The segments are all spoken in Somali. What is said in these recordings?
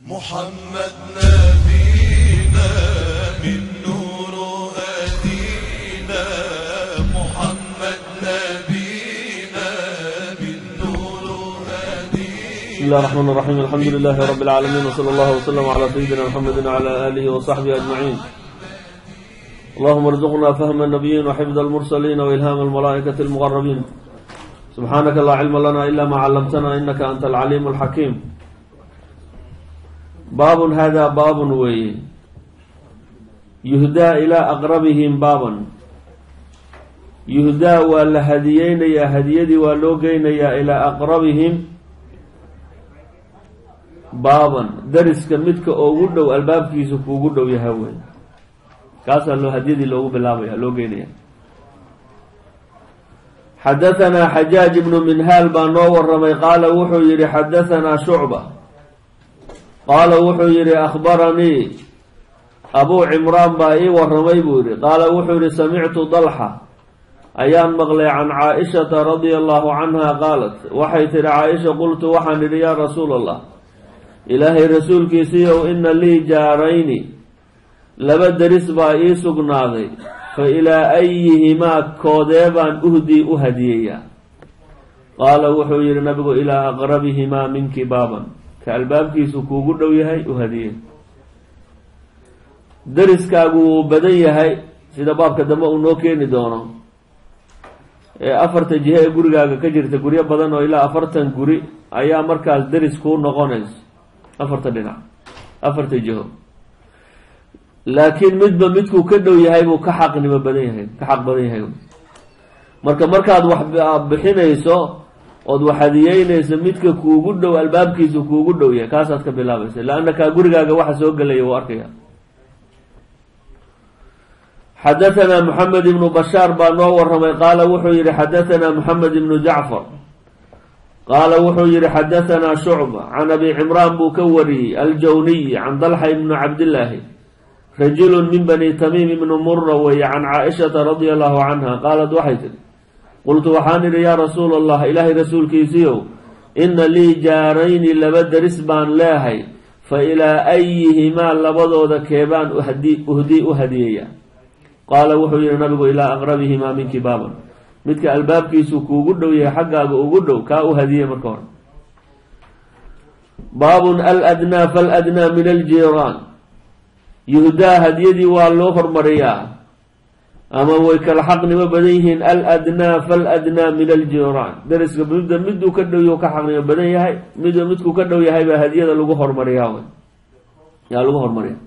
محمد نبينا من نور هدينا، محمد نبينا من نور هدينا. بسم الله الرحمن الرحيم. الحمد لله رب العالمين، وصلى الله وسلم على سيدنا محمد وعلى آله وصحبه أجمعين. اللهم ارزقنا فهم النبيين وحفظ المرسلين وإلهام الملائكة المقربين. سبحانك لا علم لنا إلا ما علمتنا إنك أنت العليم الحكيم. باب هذا باب وي يهدى إلى أقربهم بابا، يهدى ولا هديين يا هديدي ولوجين يا إلى أقربهم بابا، درس كمتك أوجد والباب كيسو أوجد ويهوي كاسا لو هديدي لو بلابيا لوجين. حدثنا حجاج بن منهال بانور رمي قال وحو يري حدثنا شعبة قال وحو يري أخبرني أبو عمران بائي ورمي بوري قال وحو يري سمعت ضلحة أيام مغلي عن عائشة رضي الله عنها قالت وحيت عائشة قلت وحن يا رسول الله إلهي رسول كيسيو إن لي جاريني لبدرس بائي سقناضي فإلى أيهما كوديبان أهدي أهديا. قال وحو يري نبغو إلى أقربهما منك بابا، كالباب كيسو كوغو دويهاي أهديا. درس كاغو بديهاي سيدا باب كدما نوكيني دونا أفرت جهة غورغاغا كجرت غوريا بدن إلى أفرتن غوري أيا مركز درس كو نقونيس أفرت دينا أفرت جهة، laakiin midba midkuu ka dhow yahay buu ka xaqnimo badan yahay, ka xaq badan yahay. markaad wax bixinayso ood wax hadiyeynayso midka kuugu dhow albaabkiisu kuugu dhow yahay kaasaad ka bilaabaysa, laanna kaa gurigaaga waxa soo gelaya wuu arkaya. xadathana محمد بن بشار baa noo waramay qaala wuxuu yihi xadathana محمد بن جعفر qaala wuxuu yihi xadathana شhucبة can abi cimraan buu ka wariyey aljawniy can dalxa ibn cabdillaahi رجل من بني تميم بن مرة وهي عن عائشة رضي الله عنها قالت وحيت قلت وحانر يا رسول الله إلهي رسول كيسيو إن لي جارين لبد رسبان لاهي فإلى أيهما لبضو ذكيبان أهديا. قال وحي نبغو إلى أقربهما منك بابا، متك الباب كيسو كوغدو يا حقا أغدو كا أهديا مكون. باب الأدنى فالأدنى من الجيران، يهدى هديدي والله فرمريا أما ويكال حق نما بديهن الأدنى فالأدنى من الجيران. درس قبل مدو كدو يوكا حق نما بديه هاي مدو كدو يهاي بهديدة لغو فرمريا يا لغو فرمريا.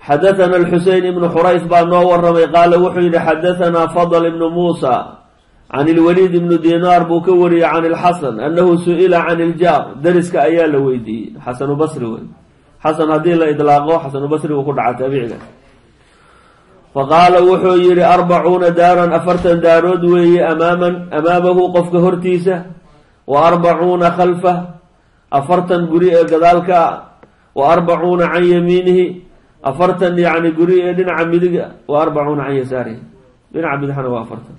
حدثنا الحسين بن حريث بن ورمي قال وحيد حدثنا فضل بن موسى عن الوليد بن دينار بوكوري عن الحسن أنه سئل عن الجار. درس كأيال ويدي حسن بصري ويدي حسن هدي لا إطلاقه حسن بصري وكل عتابعه. فقال وحو يري 40 دارا أفرتن دارود وي أمامه قفك هرتيسة، و40 خلفه أفرتن قريء كذلك، و40 عن يمينه أفرتن يعني قريء دنع مدق، و40 عن يساره دنع مدحنا وأفرتن.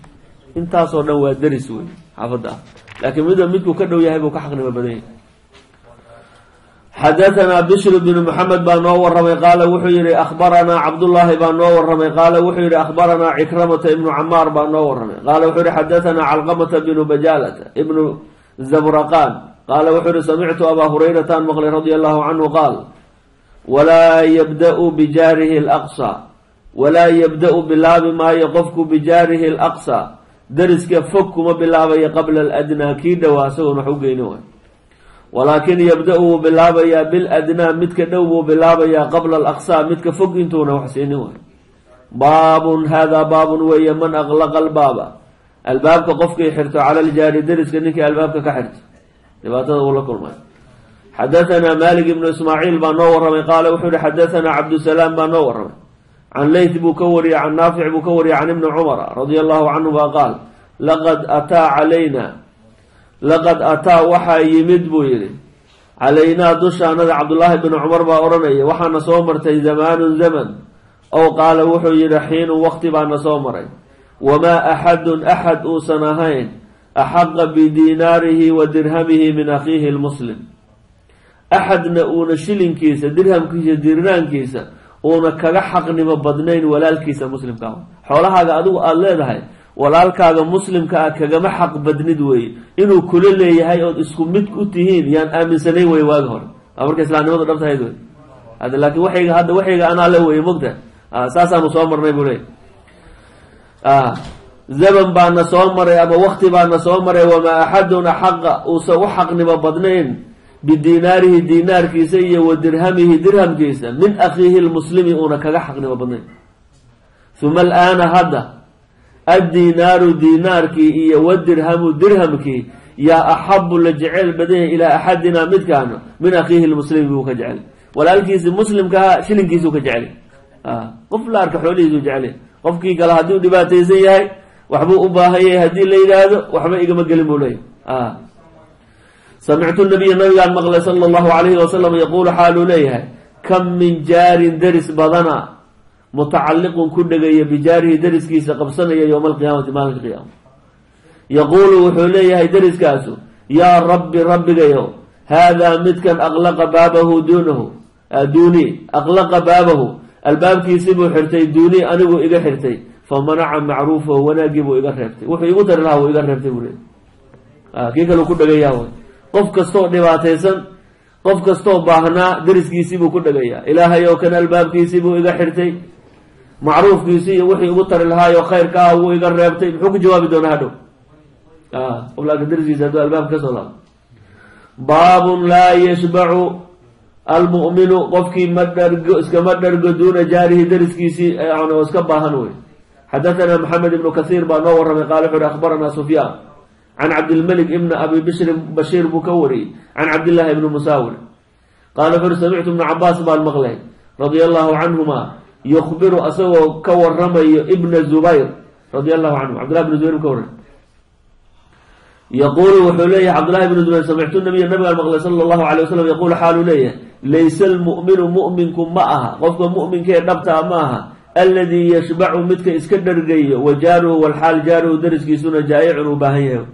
انتا صورنا ودرس وي حفظها، لكن مدى مدكو كدو يهيبو كحقنا مبدين. حدثنا بشر بن محمد بن نور رمي قال وحيري أخبرنا عبد الله بن نور رمي قال وحيري أخبرنا عكرمة بن عمار بن نور رمي قال وحيري حدثنا علقمة بن بجالة ابن زبرقان قال وحيري سمعت أبا هريرة مغلي رضي الله عنه قال ولا يبدأ بجاره الأقصى، ولا يبدأ بالله ما يقفك بجاره الأقصى، درس كفك ما بالله قبل الأدنى كيد واسون حقينوه، ولكن يبدأ باللابيا بالأدنى متك دوو باللابيا قبل الأقصى متك فوق انتونا وحسينوه. باب هذا باب وي من أغلق الباب كقفك يحرت على الجار درس كنك الباب كحرت لباتنا والله كل ما. حدثنا مالك بن إسماعيل بن نور قال وحر حدثنا عبد السلام بن نور عن ليث بكوري عن نافع بكوري عن ابن عمر رضي الله عنه قال لقد أتى وحا يمد بويري علينا دشانا عبد الله بن عمر بأورني وحا نصومرتي زمان أو قال وحو يرحين وقت بان نصومري وما أحد أوسنهين أحق بديناره ودرهمه من أخيه المسلم. axadna uuna shilinkiisa dirhamkiisa dirnaankiisa uuna kaga xaqnimo badnayn walaalkiisa muslimka ah. xoolahaaga adigu aada leedahay walaalkaaga muslimka ah kagama xaq badnid weeye, inuu kula leeyahay ood isku mid u tihiin yaan aaminsanayn wey waagi hore, marka islaamnimadu dhabtahayd wey. hada laakiin waxayga anaa le weye mogta, saasaanu soo marnay buu leey. zaman baana soo maray ama wakti baana soo maray, wamaa axaduna xaqa uusan u xaqnimo badnayn bidinaarihi dinaarkiisa iyo wa dirhamihi dirhamkiisa min akhiihi lmuslimi uuna kaga xaqnimo badnayn. uma alaana hadda addinaaru dinaarkii iyo wadirhamu dirhamkii yaa axabu la jecel badanya ilaa axadina midkaana min akhiihi lmuslimi buu ka jecel, walaalkiisi muslimkaha shilinkiisuu ka jecel. qof la arka xoolihiisuu jecel, qofkii kale haddii u dhibaataysan yahay waxbuu u baahan yahay haddii la yidhaahdo waxba igama gelin buu leeyahay. samictu nabiya nabigaan maqlay sala allahu calayhi wasalam yaquulu xaaluu leeyahay kam min jaarin deris badana mutacalliqun ku dhegaya bijaarihi deriskiisa qabsanaya yowma alqiyaamati maalinka qiyaama. yaquulu wuxuu leeyahay deriskaasu yaa rabbi rabbigayo haadaa midkan aqlaqa baabahu duunii aqlaqa baabahu albaabkiisii buu xirtay duunii anigu iga xirtay, famanaca macruufahu wanaaggii buu iga reebtay, wuxuu igu tari lahaa wuu iga reebtay buu leeyahy. kii kaleu ku dhagayaa way. qof kastoo dhibaataysan, qof kastoo baahnaa deriskiisii buu ku dhagayaa. ilaahay oo kan albaabkiisii buu iga xirtay, macruufkiisii iyo wixii igu tari lahaayo khayrka ah wuu iga reebtay. muxuu ku jawaabi doonaa hadhow? laakin deriskiisa hadduu albaabka kasoo laabo. baabun laa yashbacu almu'minu qofkii iskama dhargo duuna jaarihi deriskiisii oo iska baahan wey. xadathana maxamed ibnu kasiir baa noo warramay qaala wuxu uhi akhbaranaa sufyaan can cabdilmalik ibni abi bashiir buu ka wariyey can cabdillahi ibni musaawir qaala wuxu uhi samictu ibnu cabaas baan maqlay radia allahu canhuma yukhbiru asagoo ka waramayo ibna zubayr radia allahu canhu, cabdillahi ibni zubayr buu ka warramay. yaquulu wuxuu leeyahay cabdullahi ibnu zubayr samictu nabiya nabigaan maqlay sala allahu calay wasalam yaquulu xaaluu leeyahay laysa almu'minu mu'minku ma aha, qofka mu'minkee dhabtaa ma aha alladii yashbacu midka iska dhargayo wa jaaruhu walxaal jaaruhu deriskiisuna jaa'icun uu baahan yahay.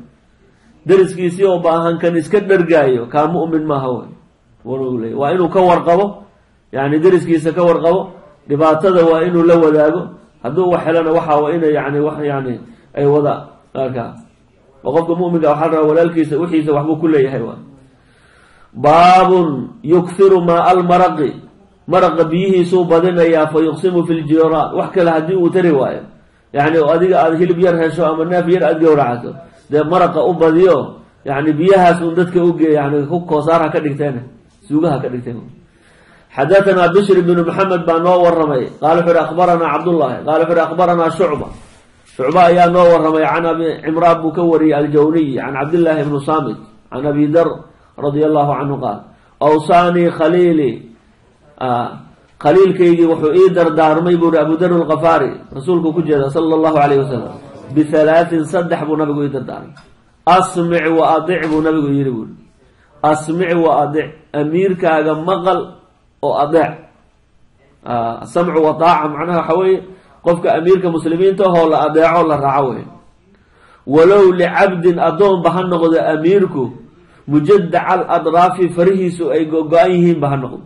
deriskiisii oo baahan kan iska dhargaayo kaa mu'min maaha wey. waa inuu ka warqabo, yani deriskiisa ka warqabo, dhibaatada waa inuu la wadaago, hadduu wax helana waxaa ina yani ay wada arkaa. oo qofka mu'minka waxaa rabaa walaalkiisa wixiisa waxbuu ku leeyahay waa. baabun yukthiru maa almaraqi maraqa biyihiisuu badinayaa fa yuqsimu fi ljiraan. wax kale haddii uu tari waayo, yani adiga aada hilib yar hesho ama neef yar aada gowracato, dee maraqa u badiyo, yani biyahaas un dadka uge yani ku koosaar ha ka dhigteen, suugaha ka dhigteen. xadathana bishr bnu maxamed baa noo waramay qaala wuxu uhi akhbaranaa cabdullahi qaala wuxu uhi akhbaranaa shucba ayaa noo waramay can abi cimraan buu ka wariyey aljawniy can cabdillahi ibnu samit can abi dar radia allahu canhu qaal awsaanii khaliili khaliilkaygii wuxuu ii dardaarmay buu hi abu dar alkafaari rasuulku ku jeeda sala allahu calayh wasalam bihalaatin saddex buu nabigu ii dardaarmay. asmic wa adic buu nabigu yidhi buui, asmic wa adic, amiirkaaga maqal oo adeec. samcu wa taaca macnaha waxa weeye qofka amiirka muslimiinta ahoo la adeeco la raaco wey. walow licabdin addoonba ha noqdo amiirku mujadaca aladraafi farihiisu ay go-go-an yihiinba ha noqdo.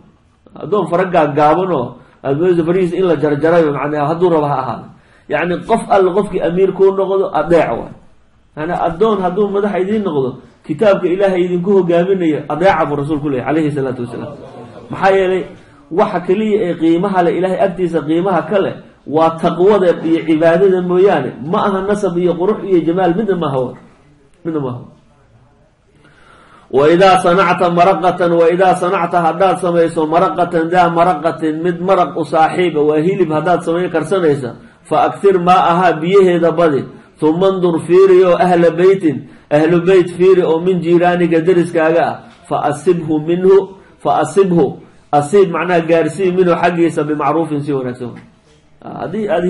addoon fara gaaggaaban oo aada moodaysa farihiisa in la jarjarayo macnaha hadduu raba ha ahaado, yacni qof alle qofkii amiir kuu noqdo adeec waay. yani addoon hadduu madaxa idiin noqdo kitaabka ilaahay idinku hogaaminayo adeeca buu rasuulku leeyahy calayhi salaatu wasalaam. maxaa yeelay waxa keliya ee qiimaha le ilaahay agtiisa qiimaha ka leh waa taqwada iyo cibaadada mooyaane ma aha nasab iyo qurux iyo jamaal midna maaha. waidaa sanacta maraqatan waidaa sanacta haddaad samayso maraqatan daa maraqatin mid maraq u saaxiiba waa hilib haddaad samay karsanaysa fa aktir maa ahaa biyaheeda badi, uma ndur fiiri oo ahla beytin ahlu beyt fiiri oo min jiiraaniga deriskaaga ah, fa asibhu asiib macnaha gaarsii minhu xaggiisa bimacruufin si wanaagsan. haddii aada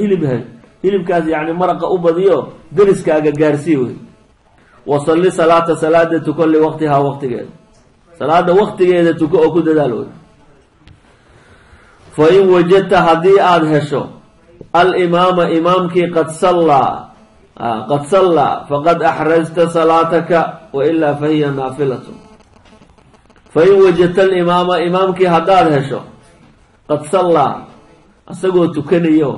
hilibkaas yani maraqa u badiyo deriskaaga gaarsii wey. wasalli salaata salaada tuko liwaqtihaa waqtigeeda, salaada waqtigeeda tuko oo ku dadaal wey. fa in wajadta haddii aada hesho alimaama imaamkii qad sallaa faqad axrajta salaataka wailaa fahiya naafilatun. fain wajadta alimaama imaamkii haddaad hesho qad sallaa isagoo tukanayo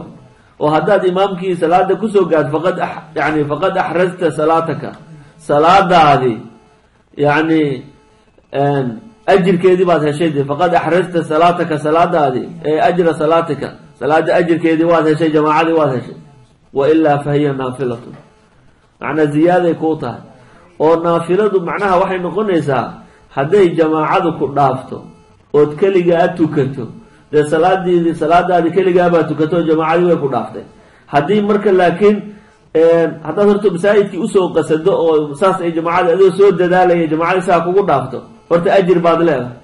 oo haddaad imaamkii salaada kusoo gaad faqad axrasta salaataka salaadaadii yani ajirkeedii baad heshay de faqad axrasta salaataka salaadaadii ee ajra salaatika salaada ajirkeedii waad heshay jamaacadii waad heshay wailaa fahiya naafilatun macnaa ziyaaday kuu tahay oo naafiladu macnaha waxay noqonaysaa hadday jamaacadu ku dhaafto ood keligaa tukato dee salaadaadii keligaabaa tukato oo jamaacadii way ku dhaaftay haddii marka laakiin haddaad horta masaajidkii usoo qasado oo saas ay jamaacada adoo soo dadaalaya jamaacadii saa kugu dhaafto horta ajir baad leedahay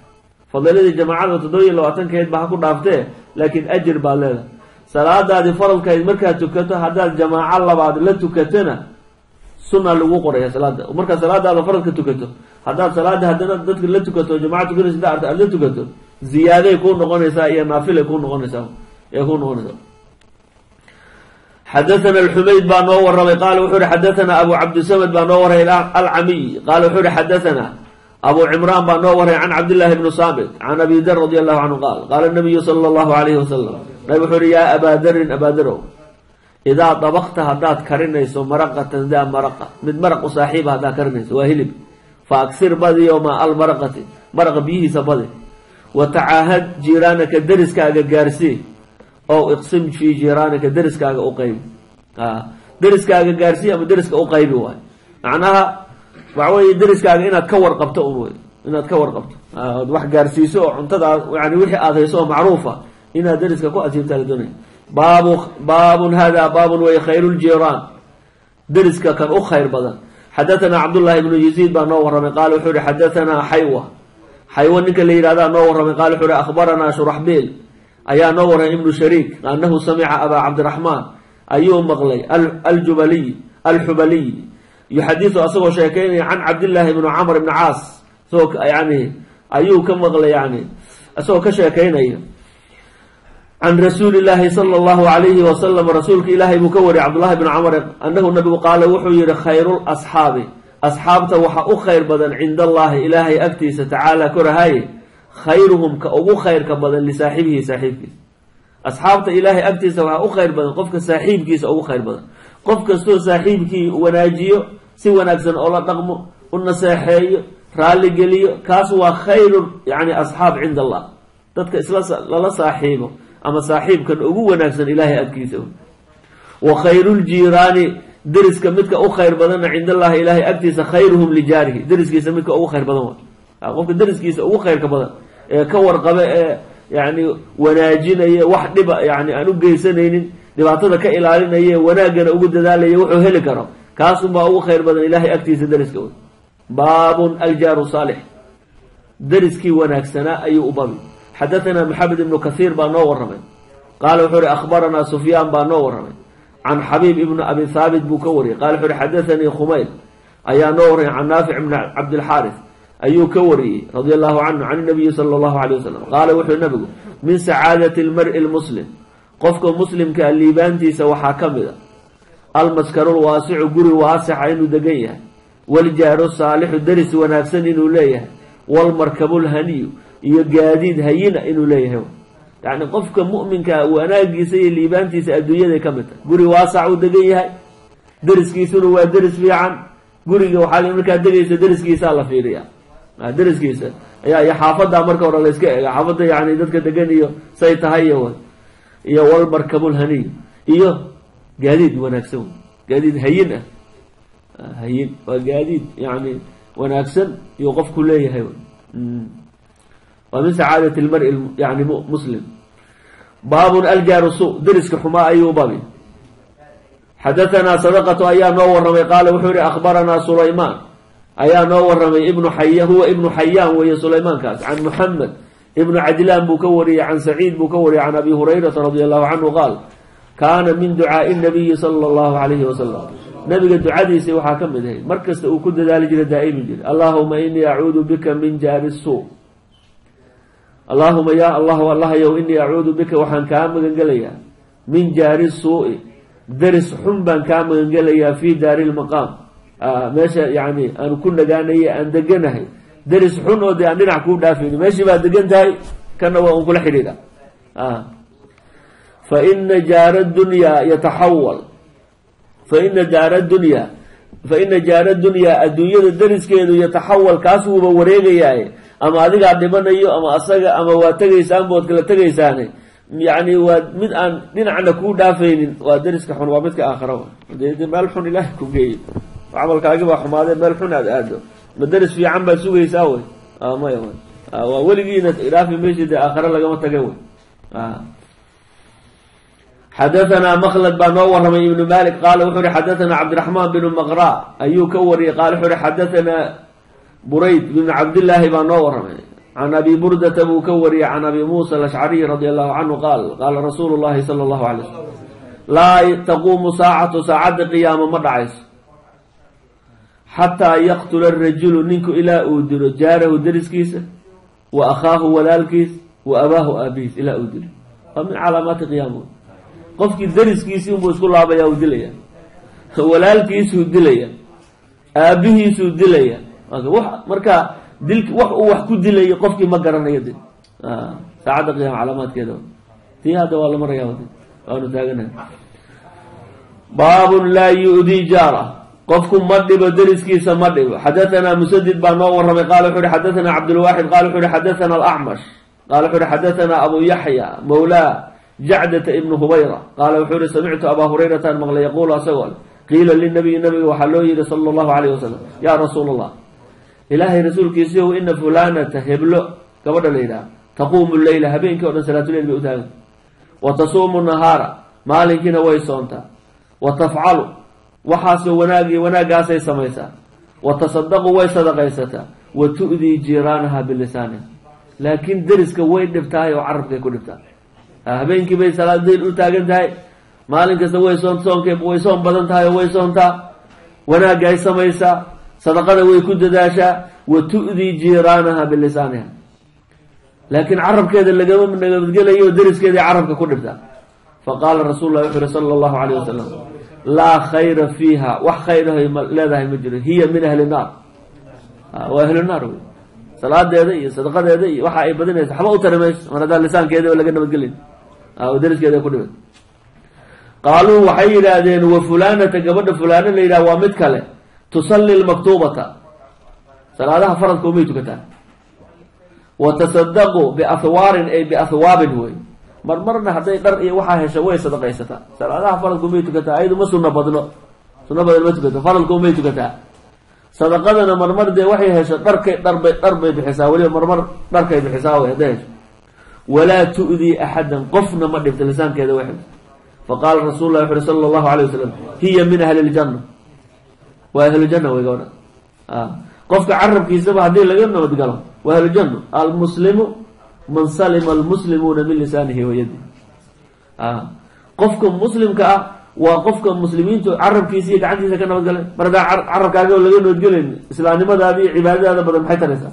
fadiiladii jamaacada 27 baa ha ku dhaaftee laakiin ajir baad leedahay salaadaadii faradkayd markaad tukato haddaad jamaaco labaad la tukatona sunna lagu qoraya salaada markaad salaadaada faradka tukato haddaad salaada haddana dadka la tukato jamaaca tukanaysa aad la tukato ziyaaday kuu noqonaysaa iyo naafilay kuu noqonaysaa xadathana alxumayd baa noo warramay qaala wuxuu ihi xadathana abu cabdisamad baa noo warramay alcamiy qaala wuxuu ihi xadathana abu cimraan baa noo warramay can cabdillahi bni saamit can abi dar radi allahu canhu qaal qaala nabiyu sala allahu alayhi wasalam nabi wuxuu ihi yaa abaa darin abaadarow idaa dabaqta haddaad karinayso maraqatan daa maraqa mid maraq u saaxiiba haddaad karinayso waa hilib fa aksir badiyo maa almaraqati maraqa biyihiisa badi wa tacaahad jiiraanaka deriskaaga gaarsii ow iqsim fii jiiraanika deriskaaga u qaybi deriskaaga gaarsii ama deriska u qaybi waay macnaha waxa weeye deriskaaga inaad ka warqabto un wey inaad ka warqabto ood wax gaarsiiso oo cuntadaa yani wixii aad hayso oo macruufa inaad deriska ku asiibtaa la doonaya baabun hada baabun way khayru ljiiraan deriska kan u khayr badan xadathana cabdullahi ibnu yaziid baa noo warramay qaala wuxuu ihi xadathana xaywa ninka la yihahdaa noo warramay qaala wuxuu ihi akhbaranaa shuraxbiil ayaa noo warramay ibnu shariik annahu samica abaa cabdiraxmaan ayuu maqlay alxubaliy yuxadisu asagoo sheekeynaya can cabdillaahi ibnu camr ibni caas isagoo yani ayuu ka maqlay yani isagoo ka sheekeynaya can rasuuli llaahi sala allahu alayhi wasalam rasuulka ilaahay buu ka wariyay cabdullahi bni camr annahu nabigu qaala wuxuu yihi khayru lasxaabi asxaabta waxa u khayr badan cinda allahi ilaahay agtiisa tacaala korahaye khayruhum ka ugu khayrka badan lisaaxibihi saaxiibkiisa asxaabta ilaahay agtiisa waxaa u khayr badan qofka saaxiibkiisa ugu khayr badan qof kastoo saaxiibkii wanaajiyo si wanaagsan oo la dhaqmo u naseexeeyo raalli geliyo kaas waa khayru yani asxaab cinda allah dadka lala saaxiibo ama saaxiibkan ugu wanaagsan ilaahay agtiisa wa khayruuljiiraani deriska midka u khayr badanna cinda allahi ilaahay agtiisa khayruhum lijaarihi deriskiisa midka ugu khayr badan waay qofka deriskiisa ugu khayrka badan ee ka warqabe ee yani wanaajinaya wax dhiba yani aan u geysanaynin dhibaatada ka ilaalinaya wanaagana ugu dadaalaya wuxuu heli karo kaasunbaa ugu khayr badan ilaahay agtiisa deriska wey baabun aljaaru saalix deriskii wanaagsanaa ayuu u babi xadathana maxamed ibnu kathiir baa noo warramay qaala wuxuu ihi akhbaranaa sufyaan baa noo warramay can xabiib ibni abi haabit buu ka wariyay qala wuxuu ihi xadathanii khumayl ayaa noo warramay can naafic ibni cabdilxaaris ayuu ka wariyey radia allahu canhu can nabiyi sala allahu alayh wasalam qaala wuxuu nabigu min sacaadati lmari lmuslim qofka muslimkaa liibaantiisa waxaa ka mid a almaskarulwaasicu guri waasixa inuu degan yahay waljaaru saalixu deris wanaagsan inuu leeyahay walmarkabulhaniyu iyo gaadiid hayina inuu leeyahay yani qofka mu'minkaa wanaagiisa iyo liibaantiisa adduunyaday ka mid tahay guri waasac uu degan yahay deriskiisuna waa deris fiican guriga waxaa markaa degaysa deriskiisaa la fiiriya deriskiisa ayaa iyo xaafadda marka hore la iska ega xaafadda yani dadka degan iyo say tahay iyo walmarkabulhaniy iyo gaadiid wanaagsan gaadiid hayin ah hayin waa gaadiid yani wanaagsan iyo qofku leeyahay waa min sacaadati lmari yani muslim baabun aljaaru su deriska xumaa ayuu babi xadathana sadaqatu ayaa noo warramay qaala wuxuu yihi akhbaranaa sulaymaan ayaa noo warramay huwa ibnu xayaan weeye sulaymaankaas can muxamed ibnu cajlaan buu ka wariyey can saciid buu ka wariyey can abi hurayrata radi allahu canhu qaal kaana min ducaai nabiyi sala allahu alayhi wasalam nabiga ducadiisii waxaa ka mid ahayd mar kasta uu ku dadaali jiray daa'imi jiray allaahuma inii acuudu bika min jaari suu allaahuma yaa allahu allahayow inii acuudu bika waxaan kaa magangelayaa min jaari suu'i deris xun baan kaa magangelayaa fii daari lmaqaam meesha yani aanu ku nagaanaye aan deganahay deris xun oo dee aan dhinac kuu dhaafayni meeshii baad degan tahay kana waa un kula xidhiidha faina jaara dunyaa yataxawal faina jaara dunyaa adduunyada deriskeedu yataxawal kaas wuuba wareegayaaye ama adigaa dhimanayo ama asaga ama waa tegaysaan bood kala tegaysaane yani waa mid aan dhinacna kuu dhaafaynin waa deriska xun waa midka aakhira de meel xun ilaahay ku geeyo camalkaagi baa xumaadee meel xun aad aado ma deris fiican baad sugaysaa wey maya waa weligiina dhaafi meeshii dee aakhira lagama taga wey xadaثna mklد baa noo waramay ibn malik qaala wuxuu hi xadaثna cabdiraحman bn mqra ayuu ka wariyey qaala wuxuu hi xadaثna burayd bn cabdillaahi baa noo waramay can abi burdata buu ka wariyey can abi musa alashcariy radi allahu canhu qaal qaala rasuulu llahi salى اllahu alay slm laa taquumu saacatu saacadda qiyaama ma dhacayso xataa yaqtula rajulu ninku ilaa uu dilo jaarahu deriskiisa wa akhaahu walaalkiis wa abaahu aabihiis ilaa uu dilo waa min calaamaati qiyaama qofkii deriskiisii unbuu isku laabaya u dilaya walaalkiisuu dilaya aabihiisuu dilaya marka wax uu wax ku dilayo qofkii ma garanayo de saacadda qiyaama calaamaadkeeda tii hadda waa la maraya waanu taaganahay baabun laa yu-dii jaara qofku ma dhibo deriskiisa ma dhibo xadaثna musadid baa noo waramay qala wuxu uhi xadaثna cabdulwaaxid qala wuxu uhi xadaثna alacmash qala wuxu uhi xadaثna abu yaxya mawlaa jacdata ibnu hubayra qaala wuxuu ihi samictu abaa hurayratan maqlay yaquulu asagoo le qiila linabiyi nabiga waxaa loo yihi sala allahu calayh wasalam yaa rasuula allah ilaahay rasuulkiisiiyow ina fulanata heblo gabadha la yidhaha taquumu leyla habeenkii o dhan salaatuleyl bay u taagan wa tasuumu nahaara maalinkiina way soontaa wa tafcalu waxaasoo wanaaggaasay samaysaa wa tasadaqu way sadaqaysataa wa tu'dii jiiraanaha bilisaaniha laakiin deriska way dhibtahay oo carabkay ku dhibtaa habeenkii bay salaadayl u taagan tahay maalin kasta way soon badan tahay oo way soontaa wanaagga ay samaysaa sadaqada way ku dadaashaa wa tu'dii jiiraanaha bilisaaniha laakiin carabkeeda lagama nabadgelayo oo deriskeeday carabka ku dhibtaa faqaala rasuulu lah wuxu uhi sala allahu calayh wasalam laa khayra fiiha wax khayrahay leedahay ma jiro hiya min ahli naar waa ahlu naar wey salaadeeda iyo sadaqadeeda iyo waxa ay badinaysa waxba u tari mayso mar haddaan lisaankeeda oo laga nabadgelin oo deriskeeda ku dhibay qaaluu waxay yidhaahdeen wa fulanata gabadha fulaana la yidhaha waa mid kale tusalli lmaktuubata salaadaha faradka umay tukataa wa tasadaqu biahwaarin ay biahwaabin wey marmarna hadday dhar iyo waxaa hesha way sadaqaysataa salaadaha faradka umay tukataa ayadu ma sunno badan ma tukato faradka umay tukataa sadaqadana marmar dee waxay hesho dhar bay bixisaa weliba marmar dharkay bixisaa way hadday hesho walaa tu'dii axadan qofna ma dhibta lisaankeeda way xibta faqaala rasuulu lah wuxu uhi sala allahu alayh wasalam hiya min ahli ljanna waa ahlujanna wey gabadha qofka carabkiisaba haddii laga nabadgalo waa ahlujanna almuslimu man salima almuslimuuna min lisaanihi wa yadihi qofka muslimka ah waa qofka muslimiintu carabkiisa iyo gacantiisa ka nabadgale mar haddaa carabkaaga oo laga nabadgelayn islaamnimadaada iyo cibaadadaada badan maxay taraysaa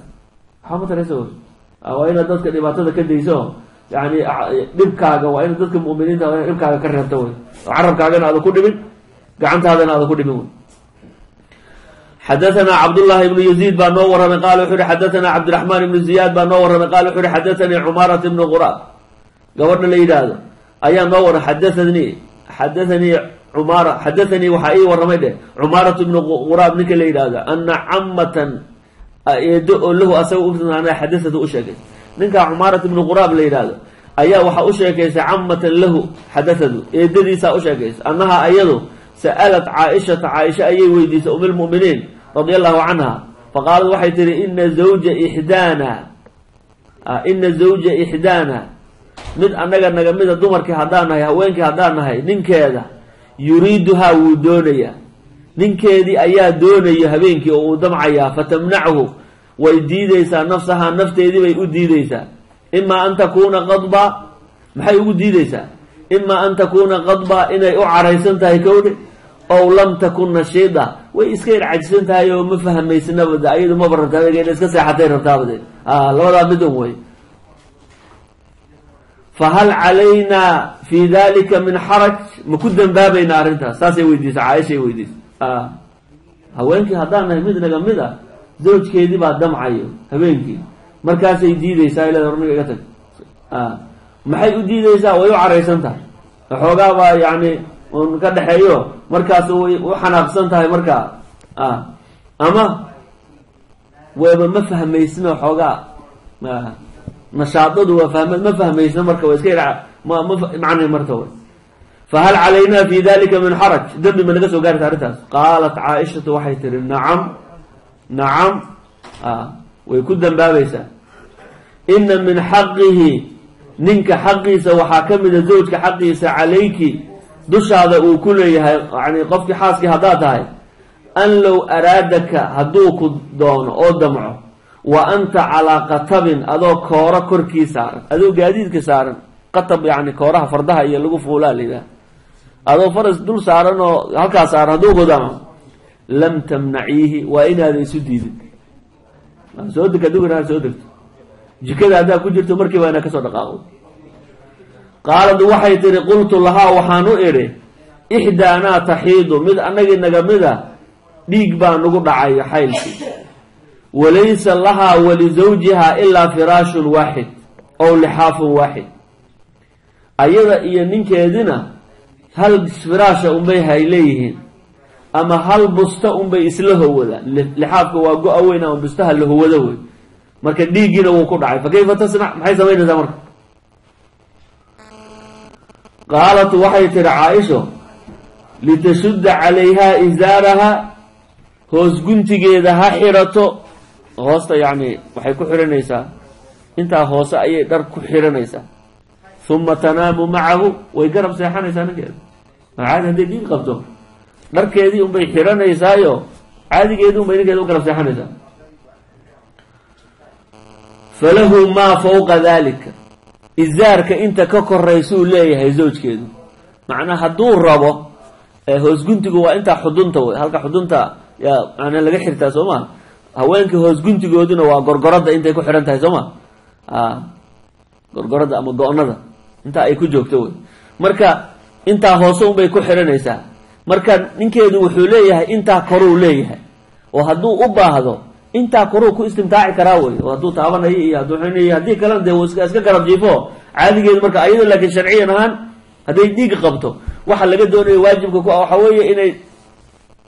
waxba ma taraysa wy waa inaad dadka dhibaatada ka dayso yani dhibkaaga waa inaad dadka mu'miniinta dhibkaaga ka reebto wey oo carabkaagana aada ku dhibin gacantaadana aada ku dhibin wey xadaثna cabdullahi ibnu yaziid baa noo waramay qala wuxu uhi xadaثna cabdiraxmaan ibnu ziyaad baa noo waramay qala wuxu uhi xadaثanii cumaarat ibnu quraab gabadha la yidhaahdo ayaa noo waramay xadaثanii cumaara xadaثanii waxaa ii waramay dheh cumaarat ibnu quraab ninka la yidhaahdo ana camatan eedo oo lahu asaga uana xadaثatu u sheekay ninkaa cumaarat ibnu quraab la yidhaahdo ayaa waxaa u sheekaysay camatan lahu xadaثatu eedadiisaa u sheekaysay annaha ayadu sa'alat caaishata caaisha ayay weydiisay um lmu'miniin radia allahu canha faqaalad waxay tihi ina zawja ixdaana mid annaga naga mida dumarkii haddaan nahay haweenkii haddaan nahay ninkeeda yuriiduhaa wuu doonayaa ninkeedii ayaa doonaya habeenkii oo uu damcayaa fatamnachu way diideysaa nafsahaa nafteedii bay u diideysaa imaa an takuuna qadba maxay ugu diideysaa imaa an takuuna qadba inay u caraysan tahay kowdhe ow lam takun nashiida way iska ircajisan tahay oo ma fahmaysnabada ayadu maba rabta adega ina iska seexatay rabtaabade labadaa mid un wey fahal calaynaa fi dalika min xaraj ma ku dambaabayna arrintaas saasay weydiisa caaishay weydiisa haweenkii haddaan nahay mid naga mid a zawjkeedii baa damcayo habeenkii markaasay diidaysaa ilaa horniga iga tag maxay u diidaysaa way u caraysan tahay waxoogaa baa yacni un ka dhexeeyo markaas way u xanaaqsan tahay markaa ama wayba ma fahmaysna waxoogaa nashaadadu waa ma fahmaysna marka waa iska yidha macnay marta way fahal calayna fi dalika min xaraj dembi ma naga soo gaarta arrintaas qaalat caaishatu waxay tihi nacam nacam way ku dambaabaysaa ina min xaqihi ninka xaqiisa waxaa ka mida zawjka xaqiisa calayki dushaada uu ku leeyahay yani qofkii xaaskii haddaad tahay an low araadaka hadduu ku doono oo damco wa anta calaa qatabin adoo kooro korkii saaran adoo gaadiidka saaran qatab yani kooraha fardaha iyo lagu fuulaa layidhaha adoo faras dul saaran oo halkaa saaran hadduu ku damco lam tamnaciihi waa inaada isu diidin soo deg adigu inaad soo degto jikada haddaa ku jirto markiiba inaa kasoo dhaqaaqo qaalad waxay tihi qultu lahaa waxaan u idhi ixdaanaa taxiidu mid annagii naga mida dhiig baa nagu dhacayo xaylkii walaysa lahaa walizawjihaa ilaa firaashun waaxid ow lixaafun waaxid ayada iyo ninkeedina hal firaasha unbay hay leeyihiin ama hal busta unbay isla howadaan lixaafka waa go-a weyn ama bustaha la howado wey marka dhiiggiina wuu ku dhacay fa kayfa tasnac maxay samaynaysaa marka qaalat waxay tihi caaisho litashudda calayhaa izaaraha hoos guntigeeda ha xirato hoosta yacni waxay ku xiranaysaa intaa hoose ayay dhar ku xiranaysaa uma tanaamu macahu way garab seexanaysaa ninkeeda caadi hadday dhiig qabto dharkeedii unbay xiranaysaayo caadigeedii unbay ninkeeda u garab seexanaysaa falahu maa fawqa dalika izaarka inta ka koraysuu leeyahay zawjkeedu macnaa hadduu rabo hoos guntigu waa intaa xudunta wey halka xudunta yaa macnaa laga xirtaa soo maa haweenka hoos guntigooduna waa gorgoradda intay ku xidhan tahay soo ma gorgoradda ama go-nada intaa ay ku joogto wey marka intaa hoose unbay ku xidhanaysaa marka ninkeedu wuxuu leeyahay intaa koruu leeyahay oo hadduu u baahdo intaa koruu ku istimtaaci karaa wey oo hadduu taabanayo iyo hadduu xinayo haddii kalena dee iska garab jiifo caadigeedu marka ayado laakiin sharciyan ahaan hadday dhiig qabto waxa laga doonayo waajibka ku waxa weeye inay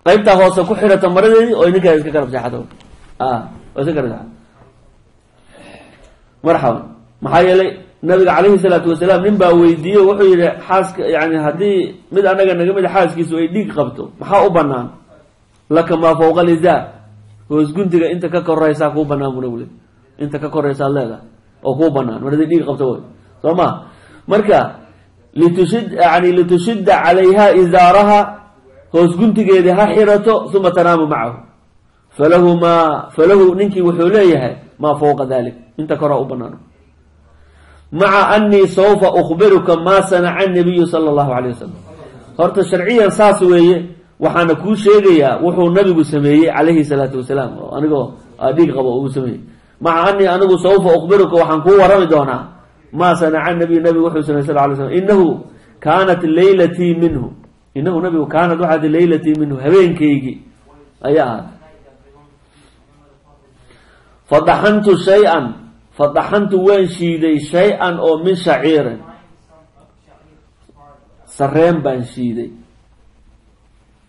qaybtaa hoose ku xirato maradeedii oo ninkeeda iska garab seexato iska garab seexato marxaban maxaa yeelay nabiga calayhi salaatu wasalaam nin baa weydiiye wuxuu yihi xaaska yani haddii mid anaga naga mid xaaskiisu ay dhiig qabto maxaa u banaan laka maa fawqa alizaar hoos guntiga inta ka koraysaa kuu banaan bu nabigu le inta ka koraysaa leedahay oo kuu banaan mar haday dhiig qabto way soo ma marka litushidda calayha izaaraha hoos guntigeedii ha xirato uma tanaamu macahu falahu ninkii wuxuu leeyahay maa fawqa dalik inta koraa u banaano maca anii sawfa ukhbiruka maa sanaca nabiyu sala allahu calayh wasalam horta sharciyan saas weeye waxaana kuu sheegayaa wuxuu nabigu sameeyey calayhi salaatu wasalaam oo anigoo dhiig qabo ugu sameeyey maca anii anigu sawfa ukhbiruka waxaan kuu warami doonaa maa sanaca nabiyu nabigu wuxuu sameyey sal lay slam inahu kaanat laylatii minhu inahu nabigu kaanat waxaat laylatii minhu habeenkaygii ayaa ahaatay fadaxantu waan shiiday shay-an oo min shaciirin sareen baan shiiday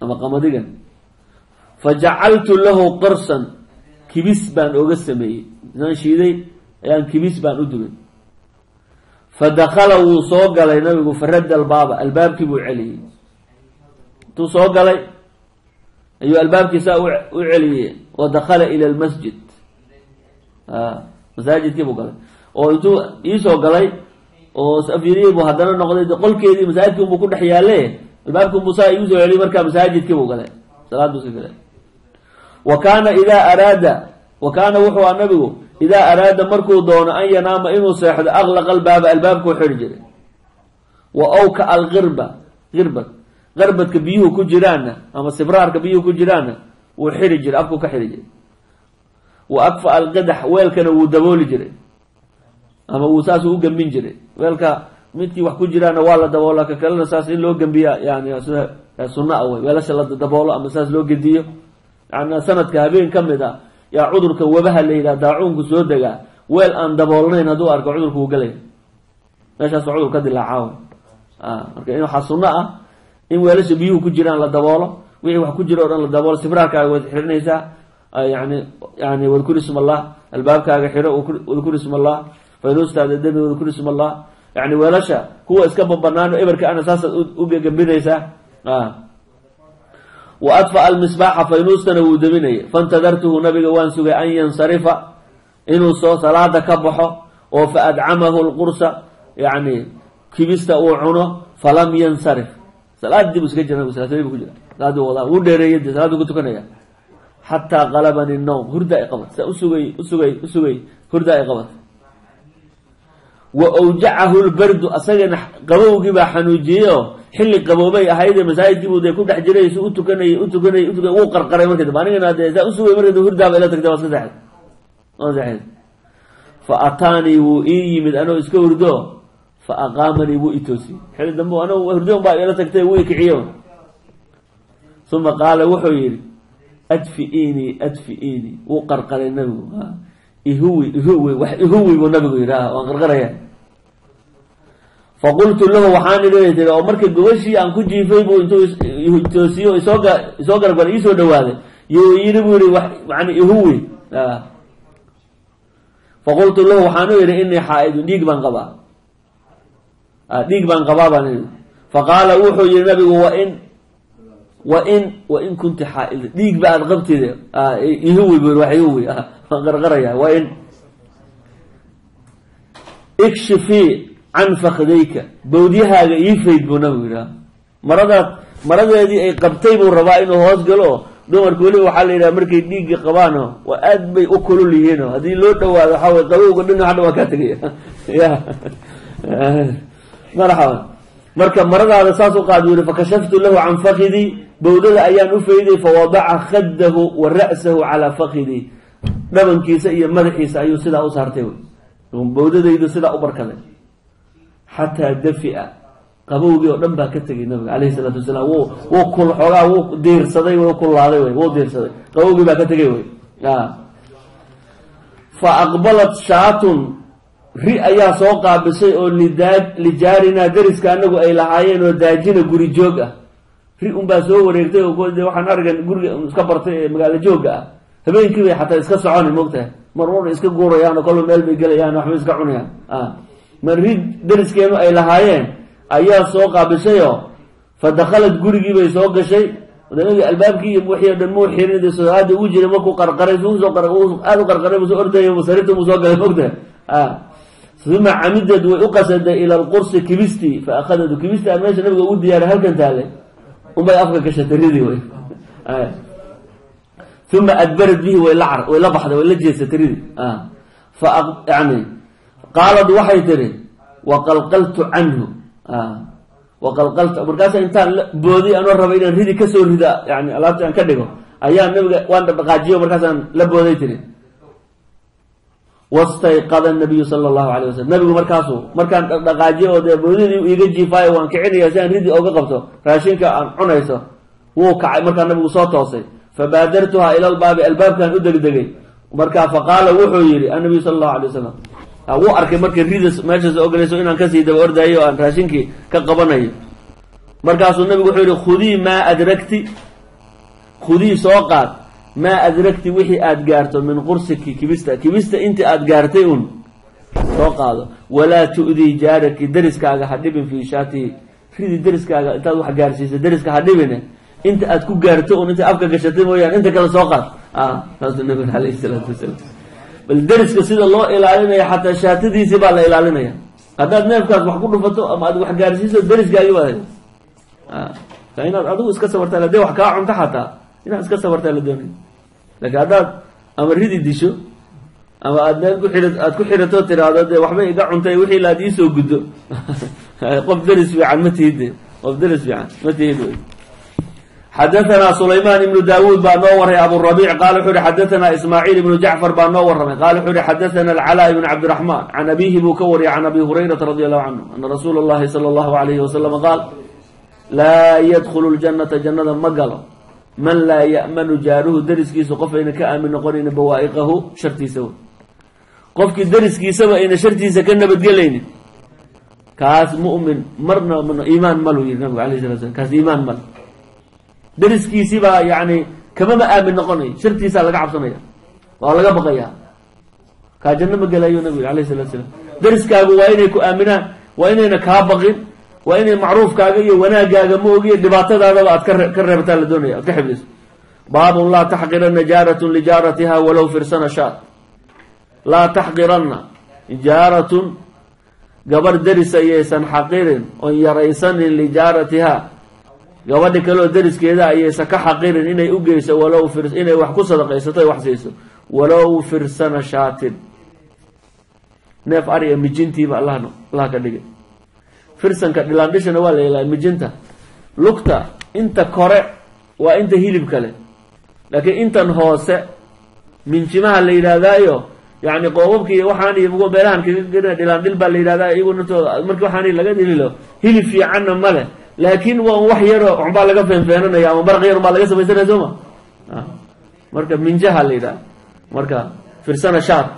ama qamadigan fajacaltu lahu qarsan kibis baan oga sameeyey inaan shiiday ayaan kibis baan u dubay fadakala wuu soo galay nabigu faradda albaaba albaabkii buu celiyey intuu soo galay ayuu albaabkiisaa u celiyey wadakala ila almasjid masaajidkii buu galay oo intuu iisoo galay oo safiriyey buu haddana noqday qolkeedii masaajidkii unbuu ku dhex yaalle albaabkii unbuu saa igu soo celiyey markaa masaajidkii buu galay salaad buu sii galay wa kaana wuxuu a nabigu idaa araada markuu doono an yanaama inuu seexdo aqlaqa albaaba albaabkuu xiri jiray wa awka qarbadka biyuhu ku jiraanna ama sibraarka biyuhu ku jiraanna wuu xiri jiray afkuu ka xiri jiray wa akfa alqadax weelkana wuu dabooli jiray ama wuu saasuu u gembin jiray weelka midkii wax ku jiraana waa la daboola ka kalena saas in loo gembiya yani sida sunna a wey weelasha la daboolo ama saas loo gediyo yani sanadka habeen ka mid a yaa cudurka wabaha la yidhaha daacuunku soo degaa weel aan daboolnayn hadduu arko cudurku uu galaya meeshaasoo cudur ka dilaacaawa marka in waxaa sunno ah in weelasha biyuhu ku jiraan la daboolo wixii wax ku jira o dhan la daboolo sibraarkaaga waad xirinaysaa yani wadkur isma allah albaabkaaga xiro wadkur isma allah faynuustaada demi wadkur isma allah yani weelasha kuwa iska babanaano eberka ana saasaad u gegambinaysaa wa adfa almisbaaxa faynuustana wuu deminaya faintadartuhu nabiga waan sugay an yansarifa inuu soo salaada ka baxo oo fa adcamahu lqursa yani kibista uu cuno falam yansarif salaadii bu iska jira salaadii bu ku jira salaadii wadaa wuu dheereeyay salaadii ku tukanaya xataa qalabani nawm hurda ay qabat sa usugay hurda ay qabat wa awjacahu lbardu asagana qabowgii baa xanuujiyey oo xilli qaboobay ahaydee masaajidkii buu dee ku dhex jiray si u tukanayay wuu qarqaray markii dambe anigana dee saa usugay markii dambe hurdaaba ila tagtay waa iska seexday fa ataanii wuu ii yimid anoo iska hurdo fa aqaamanii wuu itoosiyey xilli dambe anoo hurdoon baa ila tagtay wuu ikiciyo uma qaala wuxuu yidhi adfi'iinii wuu qarqaray nabigu ihuwi buu nabigu yidhi waan qarqaraya faqultu lahu waxaan idhi tiri oo markii gobashii aan ku jiifay buu intuu toosiyo isoo gargar iisoo dhawaaday yuu yidhi buu yihi yani ihuwi faqultu lahu waxaan u yidhi inii xaa-idun dhiig baan qabaa baan idhi faqaala wuxuu yihi nabigu wain kunti xaa-ida dhiig ba aad qabtide ihuwi buu wax ihuwi waan qarqaraya wain ikshifii can fakdayka bawdyahaaga ii fayd buu nabigu yidhaha maradeedii ay qabtay buu rabaa inuu hoos galo dumarka weliba waxaa la yidhaha markay dhiigga qabaano waa aad bay u kulul yihiino haddii loo dhawaado waxaa way qabowga dhina hadha waa kaa tegaya ya marxaban marka maradaada saas u qaad yidhi fakashaftu lahu can fakidii bawdada ayaan u fayday fawadaca khaddahu wa ra'sahu calaa fakidii dhabankiisa iyo madaxiisa ayuu sidaa u saartay bawdadaydu sidaa u barkaday xataa dafia qabowgii oo dhan baa ka tegay nabiga calayhi salaatu wasalaam wuu xoogaa wuu diirsaday wuu kulaaday wey wuu diirsaday qabowgii baa ka tegay wey fa aqbalat shaatun ri ayaa soo qaabisay oo lijaarinaa dariska anagu ay lahaayeen oo daajina guri joog ah ri unbaa soo wareegtay oo waxaan argan guriga iska bartay ee magaalo jooga ah habeenkii bay xataa iska soconi moogtahay marmarna iska guurayaan oo kolba meel bay gelayaan waxbay iska cunayaan marri dariskeenu ay lahaayeen ayaa soo qaabishayoo fa dakhalad gurigii bay soo gashay nabiga albaabkii iyo wixii o dhan muu xirin salaada ugu jiray markuu qarqaray aada u qarqaray musoo ordaya sariirta muu soo galay mogtahay uma camidad way u qasaday ila alqursi kibistii fa akhadatu kibistii aan meesha nabiga ugu diyaaray halkan taale unbay afka gashatay ridii wey uma adbarad bihi way la baxday way la jeesatay ridii yani qaalad waxay tiri waqalqaltu canhu waqalqaltu markaasa intaan boodiy anoo rabay inaan ridi kasoo rida yani alaabta aan ka dhigo ayaa nabiga waan dhaqaajiyo markaasaan la booday tiri wastayqada nabiyu sala allahu alayh wasalam nabigu markaan dhaqaajiyo oo dee boodidii iga jiifaayo waan kicinaya si aan ridi oga qabto raashinka aan cunayso wuu kacay markaa nabigu soo toosay fabaadartuhaa ila albaabi albaabkaan u degdegay markaa faqaala wuxuu yihi annabiyu sala allahu alay wasalam wuu arkay markay rida meesha soo ogolayso inaan kasii daba ordaayo o aan raashinkii ka qabanayo markaasuu nabigu wuxuu yihi khudii soo qaad maa adragti wixii aada gaarto min qursiki kibista intii aada gaartay un soo qaado walaa tu'dii jaaraki dariskaaga ha dhibin fii shaatihi ridi dariskaaga intaad wax gaarsiisa dariska ha dhibine inta aad ku gaarto un inta afka gashatay mooyaane inta kale soo qaad saasuu nabigu alayhi salaatu wasalaam bal dariska sida loo ilaalinaya xataa shaatadiisii baa la ilaalinaya haddaad neefkaas wax ku dhufato ama aad wax gaarsiiso dariskaagi baad inaad adigu iska sabartaa hadee wax kaa cunto xataa inaad iska sabartaa la doonay laakiin haddaad ama ridi disho ama aad meel aad ku xirato tiraahdo dee waxbay iga cuntay wixii laad iisoo guddo qof daris fiican ma tihid qof daris fiican ma tihid wey xadaثna سlayman ibn dawud baa noo waray aburabic qala wuxuu hi xadaثna ismaaciil ibnu jacfar baa noo waramay qala wuxuu hi xadaثna alcalaa ibn cabdiraxman can abihi buu ka wariyay can abi hurayrata radi allahu canhu ana rasuula اllahi salى اllahu alayhi wasalam qaal laa yadkulu ljanata jannada ma galo man laa ya'manu jaaruhu deriskiisu qof ayna ka aamin noqonaynin bawaa'iqahu shartiisa wey qofkii deriskiisaba ayna shartiisa ka nabadgelaynin kaas mu'min marna iimaan malu yidhi nabigu alayh salatu slam kaas iimaan mal deriskiisibaa yacni kamama aamin noqonayo shartiisaa laga cabsanaya waa laga baqayaa kaa janno ma gelayo nabigu alayh salatu salaam deriskaagu waa inay ku aaminaan waa inayna kaa baqin waa inay macruufkaaga iyo wanaagaaga ma ogiyo dhibaatadaadaba aad ka reebtaa la doonaya aad ka xifdiso baabun laa taxqiranna jaaratun lijaaratiha walow firsana shaat laa taxqiranna jaaratun gabar deris ayaysan xaqirin oon yaraysanin lijaaratiha gabadhi kaleoo deriskeeda ayaysan ka xaqirin inay u geyso inay wax ku sadaqaysato ay wax siiso walow firsana shaatin neef ariga mijintiiba allah ka dhigay firsanka dhilaandhishana waa la yelaa mijinta lugta inta kore waa inta hilib kale laakiin intan hoose minjimaha la yidhaahdaayo yani qoobabkii waxaan iyo beelahan kaga gelina dhilaandhil baa la yidhahdaa iyagu nintooda markii waxaan laga dhililo hilib fiicanna male laakiin waa wax yaro waxbaa laga feenfeenanaya ama baraq yar baa laga samaysanaya sooma marka minjaha la yidhahda marka firsana shaat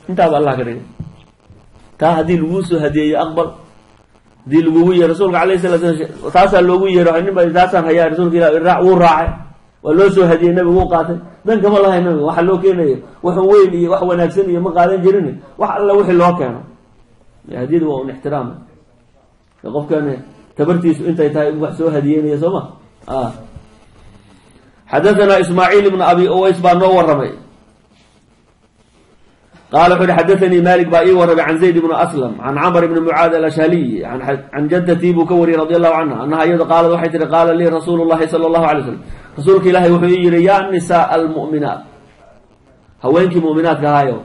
intaaba allah ka dhigay taa haddii laguu soo hadiyeeyo aqbal hadii lagugu yeero rasuulka alayh salaa slam taasaa loogu yeero nin ba taasaan hayaa rasuulka ilah wuu raacay waa loo soo hadiyey nabigu wuu qaatay dan kama lahay nabiga waxaa loo keenaya wax weyn iyo wax wanaagsan iyo ma qaadan jirin wax alla wixii loo keeno hadiyadu waa un ixtiraama qofkan tabartiisu intay tahay wax soo hadiyeynaya soo ma xadathana ismaaciil ibn abi uways baa noo waramay قال وحده حدثني مالك بائي ورب عن زيد بن أسلم عن عمر بن معاذ الأشهلي عن جدتي بكوري رضي الله عنها أنها أيضا قالت وحيد قال لي رسول الله صلى الله عليه وسلم رسولك الله وحيد يا نساء المؤمنات هوينك مؤمنات كهايو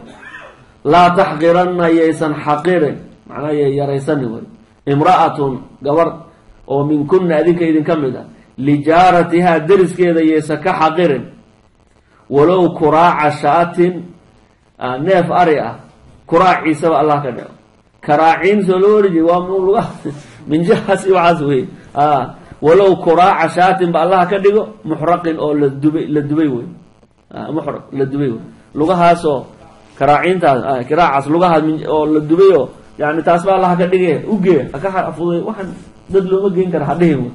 لا تحقرن ييسن حقير معناه يريسن امرأة قبر ومن كن أذيك إذن كمدا لجارتها درس كذا يسك حقير ولو كراع شاة neef ari ah kuraaciisaba allah ka dhigo karaaciin soo loo oriji waa mluga minjahaas iyo waxaas wey walow kuraaca shaatin ba allah ka dhigo muxraqin oo la dubay wey muxraq la dubay wey lugahaasoo karaaciintaas kiraacaas lugahaas oo la dubay oo yani taas ba allah ka dhige ugee ka xafuday waxaan dad looma geen kara hadhihin wey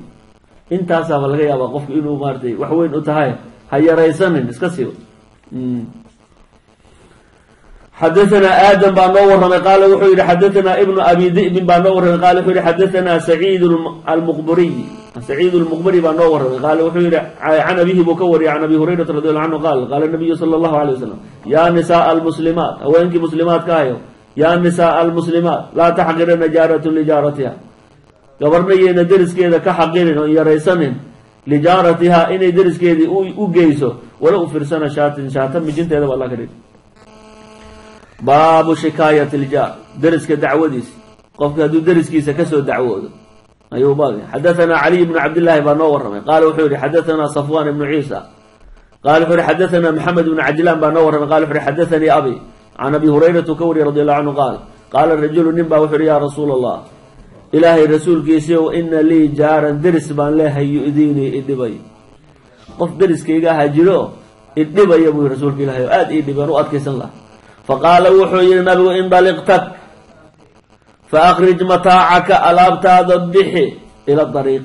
intaasaaba laga yaabaa qofku inuu maaratay wax weyn u tahay ha yaraysanin iska siibo حدثنا آدم بن ورمي قال وحيد حدثنا ابن أبي ذئب بن ورمي قال وحيد حدثنا سعيد المقبري بن ورمي قال وحيد عن أبيه بكوري عن أبي هريرة رضي الله عنه قال النبي صلى الله عليه وسلم يا نساء المسلمات وينك مسلمات كايو يا نساء المسلمات لا تحقرن جارة لجارتها قبرنا يندرس كذا كحقيرن يريسنن لجارتها إن يدرس كذا أوجيسو ولو فرسنا شاة من جنت هذا والله كريم باب شكاية الجار درس كدعوديس قف هذا درس كيس كسو دعوده أيوه باب حدثنا علي بن عبد الله بن نور قال وحوري حدثنا صفوان بن عيسى قال وحوري حدثنا محمد بن عجلان بن نور قال وحوري حدثني أبي عن أبي هريرة كوري رضي الله عنه قال الرجل نبا وحوري يا رسول الله إلهي رسول كيسيو إن لي جارا درس بان له يؤذيني إدبي قف درس كيغا هاجرو إدبي يا أبو رسول إلهي آد إدبي رؤات كيس الله فقال وحي النبي إن بلغتك فأخرج متاعك ألابت هذا الضحي إلى الطريق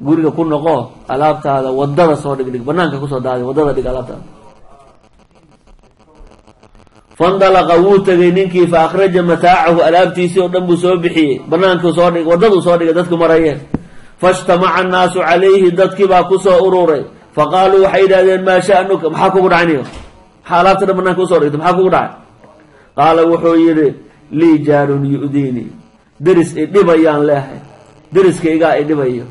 قولك كن نقوه ألابت هذا ودد صادق لك بنانك كسو دادي ودد لك ألابت هذا فانطلق ووتغينك فأخرج متاعه ألابتي سيو دنبو سوبحي بنانك صادق ودد صادق ددك مريه فاجتمع الناس عليه ددك باكسو أروري فقالوا حيدا ما شأنك محاكم عنيه حالاتنا منها كسوري تمحاكو داع قال وحوير لي جار يؤذيني درس دبيان له درس كيغا دبيو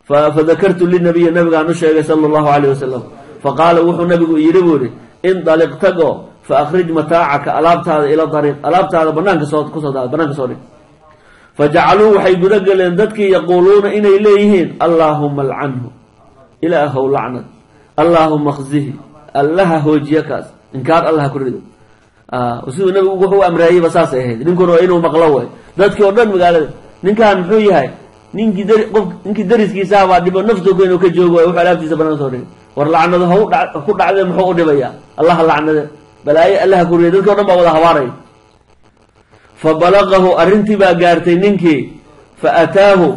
فذكرت للنبي النبي عن الشيخ صلى الله عليه وسلم فقال وحو النبي يربوري ان طلقتكو فاخرج متاعك الابت هذا الى الطريق الابت هذا بنانك صوت كسودا بنانك صوري فجعلوا وحي غدغلين ددك يقولون ان اليهين اللهم لعنه اله لعنه اللهم اخزه الله هوجيكاس إنكار الله كريدو وسيدو النبي وحو أمرأيه بساسة هيد ننكر إنه مقلوه ذاتك وردن مقالة ننكان محوي هاي ninkii dariskiisaabaa dhibo naftoku inuu ka joogo wuxuu alaabtiisa banaan soo dhigay war lacnado ku dhacdee muxuu u dhibayaa allaha lacnade balaaye allaha kuriya dadki o dhan baa wada habaaraya fa balaqahu arrintii baa gaartay ninkii fa ataahu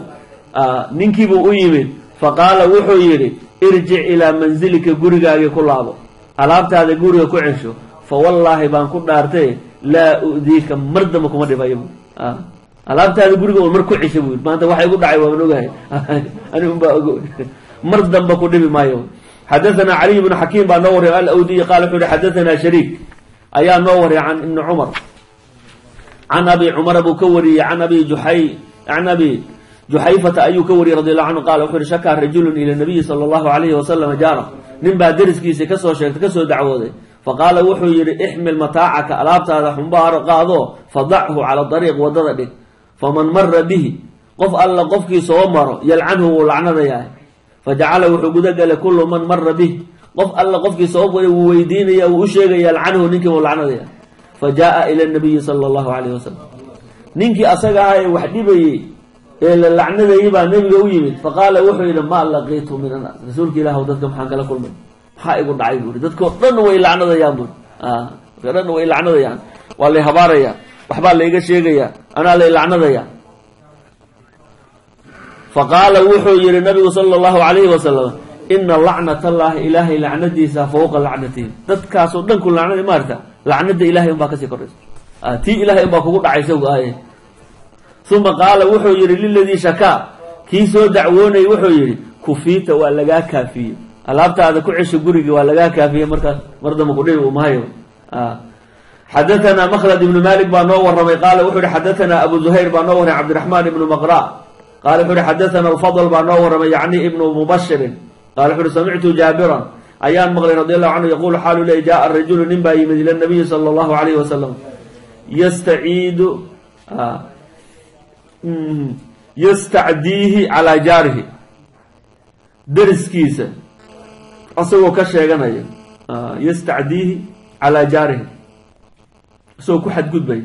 ninkiibuu u yimid faqaala wuxuu yidhi irjic ilaa mansilika gurigaagii ku laabo alaabtaada guriga ku cesho fa wallaahi baan ku dhaartay laa u'diika mar damba kuma dhibayo alaabtaada guriga mar ku cesho buu yidhi maanta waxa igu dhacay waan ogahay anigun baa ogo mar damba ku dhibi maayo xadaثana caliy bnu xakiim baa noo wariyay alawdiy qaala wuxuu yihi xadaثana shariik ayaa noo wariyay can ibni cumar can abi cumara buu ka wariyey can abi juxayfata ayuu ka wariyey radi allahu canhu qala wuxuu yihi shakaa rajulun ila nabiyi sala allahu alayhi wasalam jaara nin baa deriskiisa kasoo sheegtay kasoo dacwooday faqaala wuxuu yidhi ixmil mataacaka alaabtaada xumbaaro qaado fadachu cala dariiq wadada dhig faman mara bihi qof alla qofkii soo maro yalcanhu wuu lacnadayaa fajacala wuxuu gudagalay kullu man mara bih qof alla qofkii soo maray wuu weydiinaya wuu u sheegaya yalcanhu ninkii wuu lacnadaya fa jaa ila nabiyi sala allahu alayhi wasalam ninkii asaga ahaa ee wax dhibayey ee la lacnadayay baa nebiga u yimid faqaala wuxuu yidhi maa laqiitu min annaas rasuulka ilaahw dadka maxaan kala kulmay maxaa igu dhacay buuri dadkao dhan way lacnadayaan buuri dadko dhan way lacnadayaan waa lay habaaraya waxbaa layga sheegaya anaa lay lacnadaya faqaala wuxuu yihi nabigu sala allahu alayhi wasalam ina lacnat allahi ilaahay lacnadiisa fawqa lacnatihi dadkaasoo dhan ku lacnada maarta lacnada ilahay unbaa kasii koraysa tii ilahay unbaa kugu dhacaysa aaye uma qaala wuxuu yihi liladii shakaa kii soo dacwoonayay wuxuu yihi kufiita waa lagaa kaafiyey alaabtaada ku cesho gurigii waa lagaa kaafiyey markaas mar damba kudhibi umahayo xadaثana mkhlad ibnu malik baa noo waramay qaala wuxuu yihi xadaثana abu zuhayr baa noo waramay cabdiraxmaan ibnu maqra qaala wuxu uhi xadaثana alfadl baa noo waramay yacni ibnu mubashirin qala wuxu uhi samictu jaabiran ayaan maqlay radi allahu canhu yaqulu xaalu ley jaءa rajulu nin baa yimid ila nabiyi sala allahu alayhi wasalam yastacdiihi calaa jaarihi deriskiisa isagoo ka sheeganaya yastacdiihi calaa jaarihi isagoo ku xadgudbay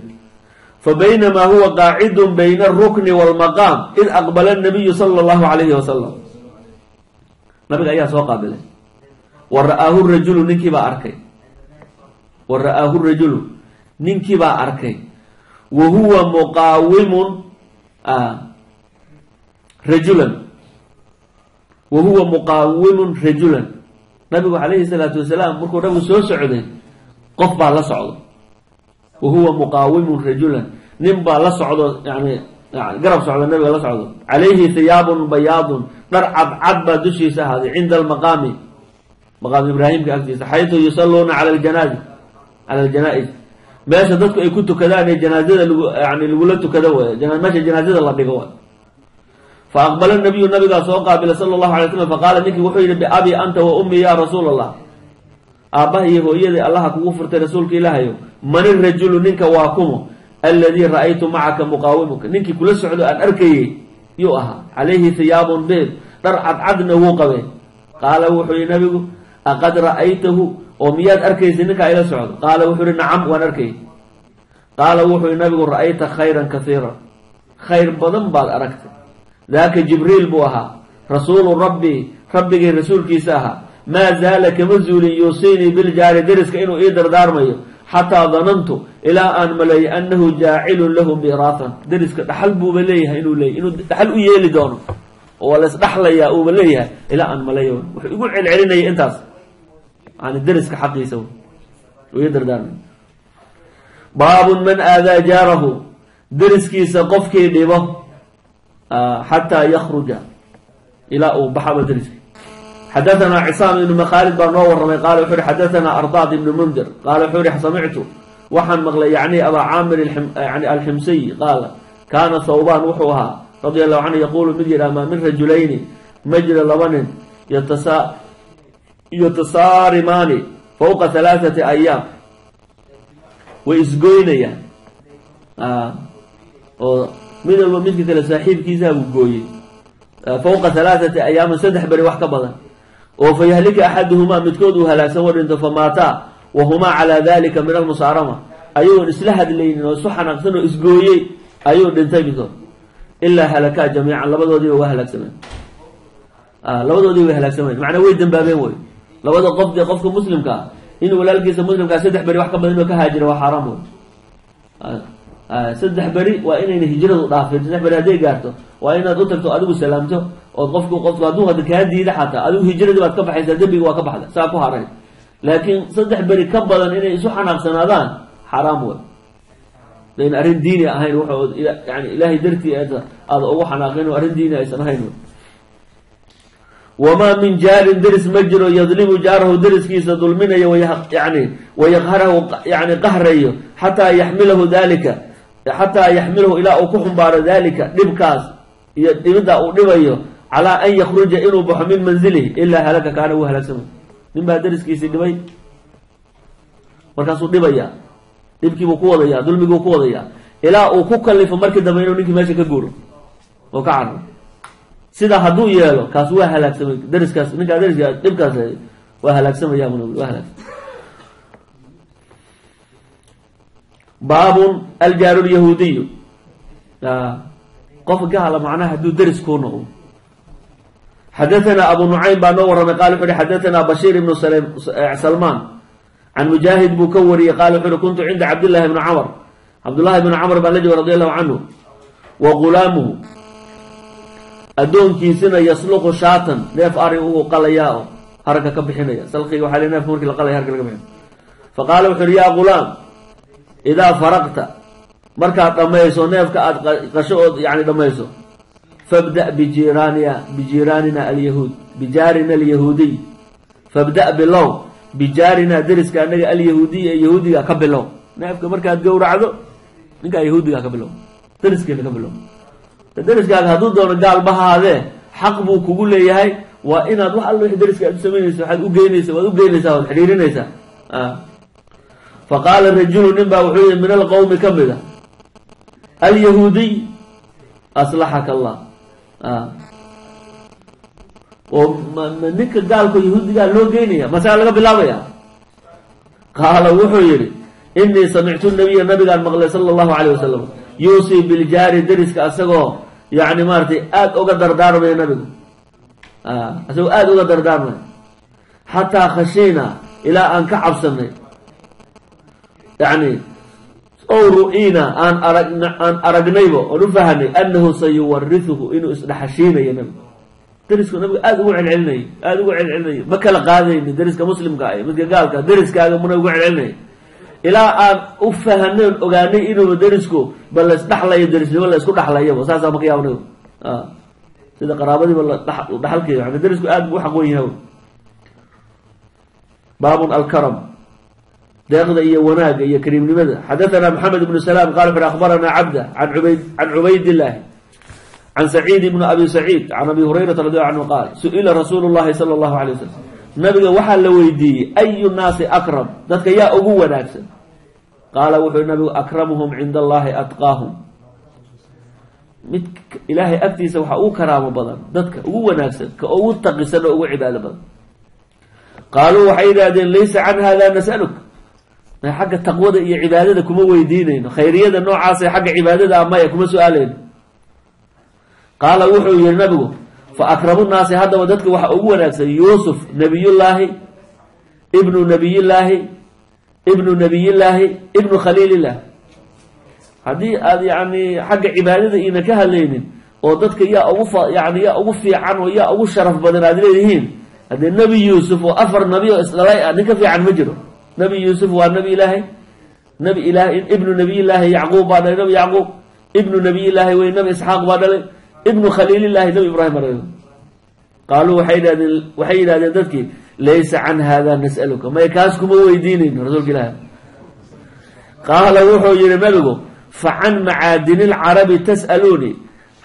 fabaynamaa huwa qaacidun bayna alrukni waalmaqaam id aqbala nabiyu sala allahu alayhi wasalam nabiga ayaa soo qaabilay wa ra'aahu rajulu ninkiibaa arkay wa huwa muqaawimun rajulan nabigu calayhi salaatu wasalaam markuu nabigu soo socday qof baa la socdo wa huwa muqaawimun rajulan nin baa la socdo yani garab socdo nabiga la socdo calayhi hiyaabun bayaadun dhar cadcad baa dushiisa ahaaday cinda almaqaami maqaam ibraahimka agtiisa xaytu yusalluuna cala aljanaa-is meesha dadku ay ku tukadaan ee janaazada lagula tukado way meesha janaazada la dhigo way fa aqbala nabiyu nabigaa soo qaabilay sala allahu alay slam faqaala ninkii wuxuu yidhi biabi anta wa ummi ya rasuula allah aabbaha iyo hooyadii allaha kugu furtay rasuulka ilaahayo man irajulu ninka waa kumo alladii ra'aytu macaka muqaawimuka ninkii kula socdo aan arkayey yuu ahaa calayhi hiyaabun beed dhar cadcadna wuu qabay qaala wuxuu yihi nabigu aqad ra'aytahu oo miyaad arkaysay ninkaa ila socdo qaala wuxuu yihi nacam waan arkay qaala wuxuu yihi nabigu ra'ayta khayran kasiira khayr badan baad aragtay daaka jibriil buu ahaa rasuulu rabbii rabbigay rasuulkiisa ahaa maa zaala kama zuulin yuusiinii biljaari deriska inuu ii dardaarmayo xataa danantu ilaa aan maleeyay annahu jaacilun lahu miiraahan deriska dhaxal buuba leeyahay inuu dhaxal u yeeli doono oo la isdhaxlayaa uuba leeyahay ilaa aan maleeyo wuxuu igu celcelinayay intaas yani deriska xaqiisa ii dardaarmay baabun man aadaa jaarahu deriskiisa qofkii dhibo xataa yakruja ilaa uu baxaba deriska xadaثna csaam ibn mkhaalid baa noo waramay qaala wuxuu hi xadaثna ardaad ibn mundir qaala wuxuu hi samictu waxaan maqlay yacni abaa caamir alximsiy qaala kaana thawbaan wuxuu ahaa radi allahu canhu yaquulu mid yidhaha maa min rajulayni ma jira laba nin yatasaarimaani fawqa halaaثati ayaam way isgoynayaan oo mid walba midka kale saaxiibkiisaa buu gooyey fawqa halaaثati ayaamin 3 beri wax ka badan oo fayahlika axaduhumaa midkood uu halaagsan wa dhinto famaataa wahumaa calaa dalika min almusaarama ayagoon isla hadlaynin oo isu xanaaqsan oo isgooyey ayuu dhintay midkood ilaa halakaa jamiican labadoodiiba waa halaagsameen labadoodiiba way halaagsameen macnaa way dambaabeen wey labada qof dee qofka muslimka ah in walaalkiisa muslimkaa 3 beri wax ka badan inuu ka haajiro waa xaaraam wey 3 beri waa inayna hijradu dhaafin 3 beri hadday gaarto waa inaad u tagto adigu salaamto oo qofku hadduu hadda kaa diida xataa adigu hijradii baad ka baxaysaa dembiga waa ka baxda saa ku haray laakiin 3 beri ka badan inay isu xanaaqsanaadaan xaraam wey lain arrin diini ahayn wuxuu yani ilaahay dartii aada ugu xanaaqin oo arrin diini aysan ahayn wamaa min jaarin deris ma jiro yadlimu jaarahu deriskiisa dulminayo yani wayaqharahu yani qahrayo xataa yaxmilahu ilaa uu ku xumbaaro dalika dhibkaas iyo dhibiddaa uu dhibayo calaa an yakruja inuu baxo min manzilihi ilaa halaka kaana uu halaagsamay nin baa deriskiisii dhibay markaasuu dhibaya dhibkiibuu ku wadayaa dulmiguu ku wadayaa ilaa uu ku kalifo markii dambe inuu ninkii meesha ka guuro oo ka carro sidaa hadduu yeelo kaas waa halaagsamay deriskaas ninkaa deriska dhibkaas waa halaagsamaya waa halaagsamay baabun aljaaru lyahuudiyu qof gaala macnaha hadduu deris kuu noqdo xadaثanaa abu nucaym baa noo warramay qala wuxu uhi xadaثanaa bashiir ibnu salmaan can mujaahid buu ka wariyey qaala wuxu uhi kuntu cinda cabdillahi bni camr cabdullahi bni camr baan la jooga radi allahu canhu wa gulaamuhu addoonkiisina yasluqu shaatan neef ari uu qalayaa oo haragga ka bixinaya salqiga waxaa le neefka markii la qalaya harga laga bixin faqaala wuxu uhi yaa gulaam idaa faraqta markaad dhammayso neefka aad qasho ood yani dhammayso fabda' bijiiraanina alyahuud bijaarina alyahuudiy fabda' bilow bijaarina deriska anaga alyahuudiy ee yahuudiga ka bilow neefka markaad gowracdo ninkaa yahuudiga ka bilow deriskeena ka bilow deriskaaga hadduu doono gaalbahaadee xaq buu kugu leeyahay waa inaad wax alla wixii deriska aad u samaynayso waad u geynaysaa waad xidhiirinaysaa faqaala rajulu nin baa wuxuu yihi min alqowmi ka mid a alyahuudiy aslaxaka allah oo ninka gaalko yahuudigaa loo geynaya masaa laga bilaabaya qaala wuxuu yihi inii samictu nabiya nabigaan maqlay sala allahu calayh wasalam yuusii biljaari deriska asagoo yani maaratay aada uga dardaarmaya nabigu asagoo aada uga dardaarmaya xataa khashiina ilaa aan ka cabsanay yani ow ru'ina aan aragnaybo oon u fahanay annahu sayuwarisuhu inuu isdhaxashiinayo nabigu derisku nabigu aada ugu celcelinay ma kala qaadayni deriska muslimka ah midka gaalka deriskaaga muna ugu celcelinay ilaa aan u fahanay oon ogaanay inuuba derisku ba la isdhaxlayo derisnimo la isku dhaxlayaba saasaa maka yaab nabigu sida qaraabadiiba dhaxalkeeda yani derisku aada buu u xaq wen yahay baabun alkaram deeqda iyo wanaaga iyo kariimnimada xadaثana mxamed ibnu salaam qala wuxu akhbarana cabda can cubaydillaahi can saciid ibni abi saciid can abi hurayrata radi allahu canhu qaal su-ila rasuulu llahi sala allahu alay wasalam nabiga waxaa la weydiiyey ayu naasi akram dadka yaa ugu wanaagsan qaala wuxuu nabigu akramuhum cinda allahi atqaahum mid ilaahay agtiisa waxaa ugu karaamo badan dadka ugu wanaagsan ka ugu taqisan oo ugu cibaado badan qaaluu waxay yidhahdeen laysa can hada nas'aluk xagga taqwada iyo cibaadada kuma weydiinayno khayriyada noocaasa xagga cibaadada amaya kuma su-aalayno qaala wuxuu yihi nabigu fa akramu naasi haddaba dadka waxa ugu wanaagsan yuusuf nabiyullaahi ibnu nabiyillaahi ibnu khaliilillah haddii aad yani xagga cibaadada iina ka hadlaynin oo dadka yaa ugu fiican oo yaa ugu sharaf badan aad leedihiin haddee nebi yuusuf oo 4 nabi oo isdhalay ah nin ka fiican ma jiro nabi yuusuf waa nabi ilaahay ibnu nabiyillaahi yacquub baa dhalay nabi yacquub ibnu nabiyillaahi wey nabi isxaaq baa dhalay ibnu khaliilillaahi nabi ibraahim baa dhalay qaaluu waxay yidhahdeen dadkii laysa can hada nas'aluka may kaas kuma weydiinayno rasuulka ilaahi qaala wuxuu yihi nabigu fa can macaadini lcarabi tas'aluunii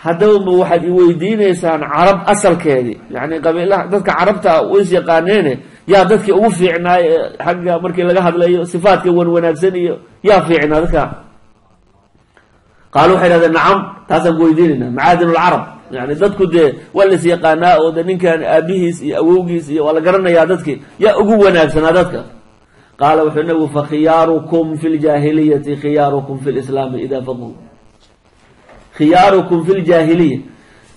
haddaba ma waxaad i weydiinaysaan carab asalkeedii yani qabiilaha dadka carabta ways yaqaaneene yaa dadkii ugu fiicnaay xagga markii laga hadlayo sifaadka wanaagsan iyo yaa fiicnaa dadka qaalu waxay dhahdeen nacam taasaan ku weydiinayna macaadin lcarab yani dadku dee waa las yaqaanaa oo de ninkan aabihiis iyo awowgiis iyo waa la garanayaa dadkii yaa ugu wanaagsanaa dadka qaala wuxuu nabigu fakhiyaarukum fi ljaahiliyati khiyaarukum fi lislaami idaa faquu khiyaarukum fi ljaahiliya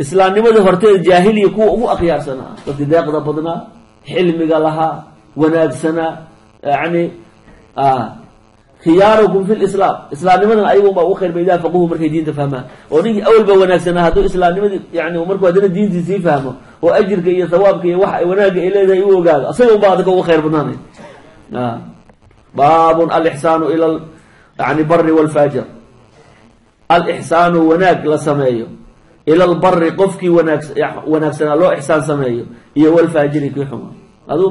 islaamnimadii horteeda jaahiliya kuwa ugu akhyaarsanaa dadki deeqda badnaa xilmiga lahaa wanaagsanaa yani khiyaarukum fi lislaam islaamnimadan ayagun baa ugu khayr ba idaa faquhu markay diinta fahmaan oo ninkii awal ba wanaagsanaa hadduu islaamnimadii yani markuu haddana diintii sii fahmo oo ajirka iyo sawaabka iyo waxa wanaagga ay leedahay u ogaado asaga un baa adaka ugu khayr badnaanay baabun alixsaanu ila yani bari walfaajir alixsaanu wanaag la sameeyo ila albari qofkii wanaagsanaa loo ixsaan sameeyo iyo walfaajiri kii xuma aduu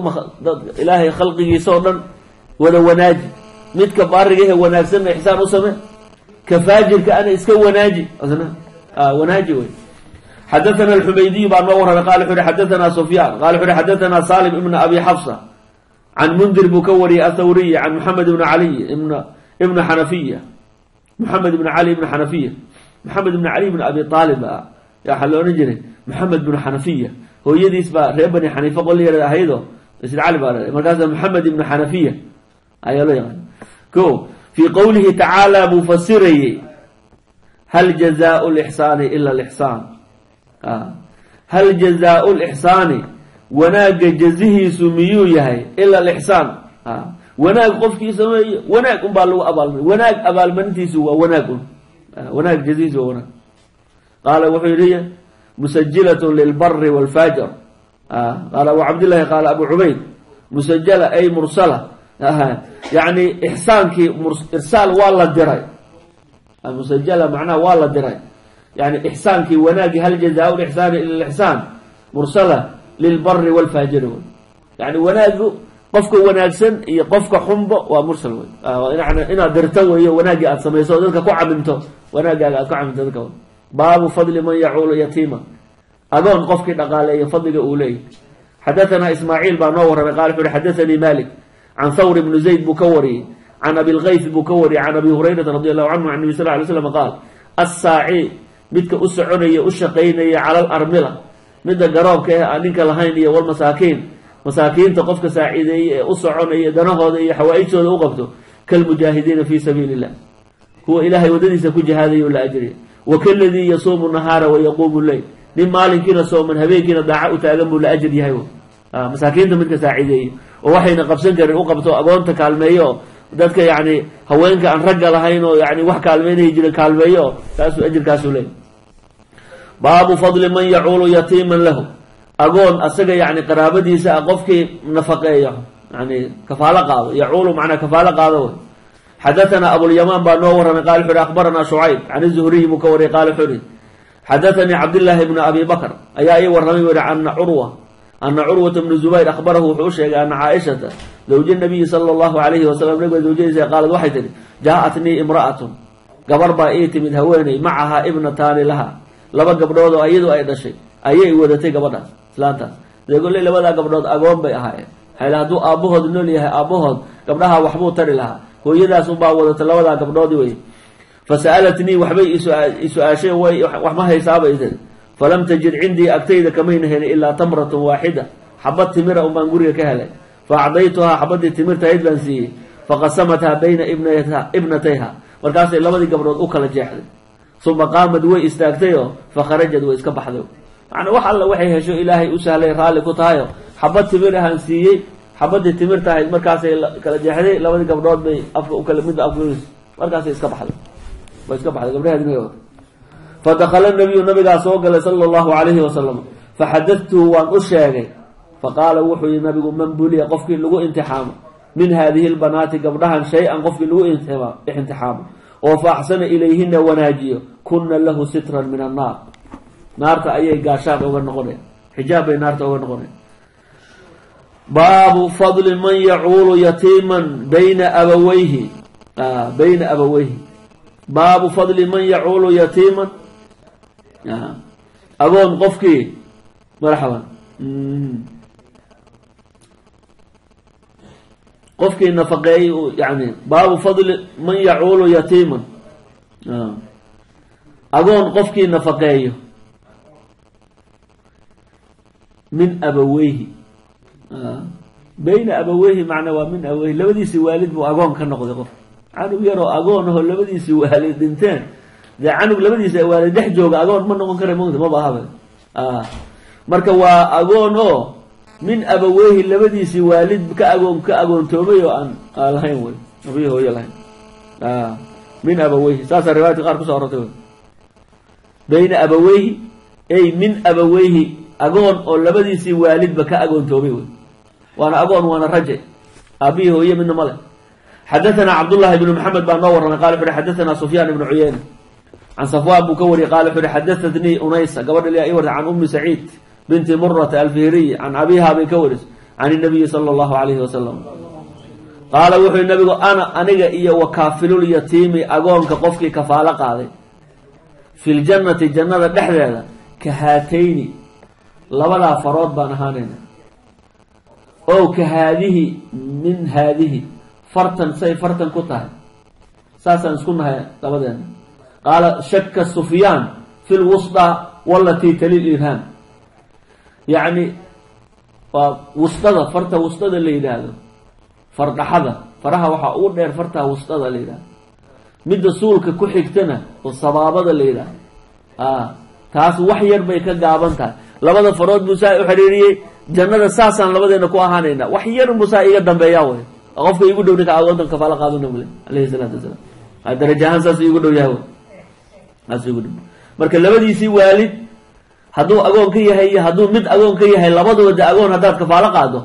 ilaahay khalqigiisa oo dhan wada wanaaji midka baarigahe wanaagsanna ixsaan u samee ka faajirka ana iska wanaaji wanaaji wey xadathana alxumaydiyu baa noo warramay qala wuxu uhi xadathana sufyaan qala wuxu uhi xadathana salim ibna abi xafsa can mundir buu ka wariyey athawriyi can maxamed ibna caliy ibna xanafiya maxamed ibna cali ibna xanafiya maxamed ibna cali ibna abi aalib waxaa la odhan jiray maxamed ibna xanafiya hooyadiis baa reer bani xaniifa qoliyar ahaydo sid cali baa markaasa maxamed ibna xanafiya ayaa loo yaqaan ko fii qowlihi tacaala buu fasirayey hal jazaau lixsaani ila lixsaan hal jazaau lixsaani wanaagga jazihiisu miyuu yahay ila alixsaan wanaag qofkii sameeye wanaag un baa lagu abaalmari wanaag abaalmarintiisu waa wanaag un wanaag jazihiisu waa wanaag qaala wuxuu yihi musajilatun lilbari walfaajir qaala abu cabdillahi qaala abu cubayd musajala ay mursala yani ixsaankii irsaal waa la diray musajala macnaha waa la diray yani ixsaankii wanaagii hal jazaau lixsaani ila lixsaan mursala lilbari walfaajiri wey yani wanaagu qofka wanaagsan iyo qofka xunba waa mursal wey inaad dirto weeyo wanaaggii aad samayso dadka ku camimto wanaaggaaga aad ku camimto dadka baabu fadli man yacuulu yatiima adoon qofkii dhaqaaleeyo fadliga uu leeyahy xadathana ismaaciil baa noo warramay qala wuxu uhi xadathanii malik can thawr ibni zayd buu ka wariyey can abilkayf buu ka wariyey can abi hurayrata radi allahu canhu can nabi sal ly slam qaal assaaci midka u soconaya u shaqaynaya cala alarmila midda garoobka eh aan ninka lahayn iyo walmasaakiin masaakiinta qofka saaciideeye ee u soconaya danahooda iyo xawaa-ijtooda u qabto kalmujaahidiina fii sabiili illah kuwa ilaahay waddadiisa ku jihaadaya o la ajriya wakaladii yasuumu nahaara wayaquumu leyl nin maalinkiina sooman habeenkiina daaca u taagan buu la ajir yahay masaakiinta midka saaciideeye oo waxayna qabsan karin u qabto agoonta kaalmeeyo oo dadka yani haweenka aan ragga lahayn oo yani wax kaalmeynaya jira kaalmeeyo oo taasuu ajirkaasuu leey baabu fadli man yacuulu yatiiman lahu agoon asaga yani qaraabadiisa ah qofkii nafaqeeyo yani kafaalo qaado yacuulu macnaa kafaalo qaado wey xadathana abulyamaan baa noo warramay qala wuxu uhi akhbaranaa shucayb can zuhriyi buu ka wariyay qala wuxuu uhi xadathanii cabdillaahi bna abi bakr ayaa ii warramay wuri ana curwata bnu zubayr akhbarahu wuxuu u sheegay ana caaishata zawja nabiyi sala allahu alayhi wasalam nabiga zawjadiisa qaalad waxay tihi jaa-atnii imra'atun gabar baa ii timid haweeney macahaa ibnataani laha laba gabdhood oo iyadu ay dhashay ayay wadatay gabadhaas islaantaas dee golley labadaa gabdhood agoon bay ahaayeen hayla hadduu aabbahood nool yahay aabbahood gabdhaha waxbuu tari lahaa hooyadaas unbaa wadatay labadaa gabdhoodi wey fasa'alatnii waxbay isu-aasheen wax ma haysaabay tiri falam tajid cindii agtayda kamayna helin ilaa tamratun waaxida xabad timira un baan guriga ka helay fa acdaytuhaa xabadii timirtahayd baan siiyey faqasamathaa bayna ibnatayha markaasay labadii gabdhood u kala jeexday uma qaamad way istaagtayoo fakharajad way iska baxday macnaa wax alla waxay hesho ilaahay u sahlay raalli ku tahayo xabad timir ahaan siiyey xabadii timirtahayd markaasay kala jeexday labadii gabdhood bay midba afka markaasay iska baxday way iska baxday gabdhaheed fadakala nabiyu nabigaa soo galay sala allahu calayhi wasalam faxadadtuhu waan u sheegay faqaala wuxuu yihi nabigu man buliya qofkii lagu imtixaamo min haadihi lbanaati gabdhahan shay-an qofkii lagu imtixaamo oo fa axsana ilayhina wanaajiyo kunna lahu sitran min annaar naarta ayay gaashaan oga noqonaya xijaab bay naarta oga noqonaya baabu fadli man yacuulu yatiiman bayna abaweyhi baabu fadli man yacuulu yatiiman agoon qofkii marxaban qofkii nafaqeeyey yani baabu fadli man yacuulu yatiiman agoon qofkii nafaqeeyo min abaweyhi bayna abaweyhi macnaa waa min abaweyhi labadiisii waalid buu agoon ka noqday qof canug yaroo agoon ahoo labadiisii waalid dhinteen dee canug labadiisa waali dhex jooga agoon ma noqon kara mogta maba ahaba marka waa agoon oo min abaweyhi labadiisii waalid ka agoontoomay oo aan lahayn wey abihi hooyo lahayn min abaweyhi saasaa riwaayadka qaar kusoo arortay wey bayna abaweyhi ay min abaweyhi agoon oo labadiisii waalidba ka agoontoomay wey waana agoon waana raje aabihii hooye midna male xadaثna cabdullahi bnu maxamed baa noo warramay qala wuxu uhi xadaثna sufyaan ibnu cuyeyna can safwaan buu ka wariyey qala wuxu uhi xadaثatnii unaysa gabadha liyaa ii wartay can ummi saciid binti murata alfihriyi can abiha bay ka waris can الnabiyi salى اllahu alayhi wasalam qaala wuxuu yihi nabigu aniga iyo wakaafilul-yatiimi agoonka qofkii kafaalo qaaday fi ljannati jannada dhexdeeda ka haatayni labadaa farood baan ahaanayna ow ka haadihi min haadihi fartan say fartan ku tahay saasaan isku nahay labadeena qaala shaka sufyaan fi lwusطى walatii tali lirham yacni waa wustada farta wustada la yidhaahdo fardhaxada faraha waxaa ugu dheer fartaa wustada la yidhahdo midda suulka ku xigtana oo sabaabada la yidhahdo taas wax yar bay ka gaaban tahay labada farood buu saa u xiriiriyey jannada saasaan labadeena ku ahaanayna wax yar buu saa iga dambeeyaa wey qofka igu dhow ninka agoontan kafaalo qaadana bule alayhi salaatu wasalaam daraja ahaan saas igu dhow yahay saas igu dhow marka labadiisii waalid hadduu agoon ka yahay iyo hadduu mid agoon ka yahay labadooda agoon haddaad kafaalo qaado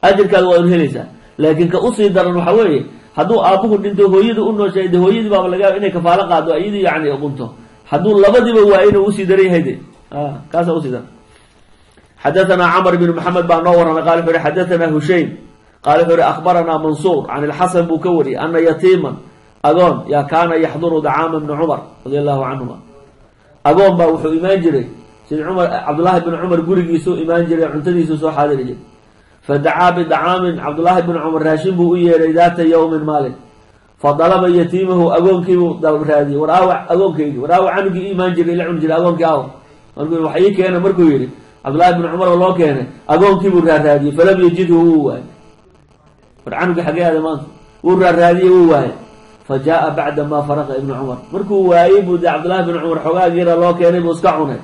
ajirkaada waa un helaysaa laakiin ka usii daran waxa weeye hadduu aabbuhu dhinto hooyada u nooshahay de hooyadii baaba laga yaaba inay kafaalo qaado iyadii yani qunto hadduu labadiiba waa inuu usii daran yahay de kaasa usii daran xadaثna cmr bn mxamed baa noo warramay qala wuxu uhi xadaثna hushaym qala wuxu uhi akhbaranaa mansuur can ilxasan buu ka wariyey ana yatiiman agoon yaa kaana yaxduru dacaama bni cumar radi allahu canhuma agoon baa wuxuu imaan jiray sid cabdullaahi bn cumar gurigiisuu imaan jiray cuntadiisuu soo xaadiri jiray fadacaa bidacaamin cabdullaahi bn cumar raashin buu u yeeray daata yowmin maalin fadalaba yatiimahu agoonkiibuu dalab raadiyey war aawa agoonkaygii war aawa canugii i imaan jiray ila cuni jiray agoonkii aawa markuu wax ii keena markuu yidhi cabdullaahi bn cumar oo loo keenay agoonkiibuu raaraadiyey falam yajidhu wuu waayey war canugii xagee aada maanta wuu raaraadiyey wuu waayey fa jaa bacda maa faraqa ibnu cumar markuu waayey buu de cabdullaahi bn cumar xogaagiina loo keenay buu iska cunay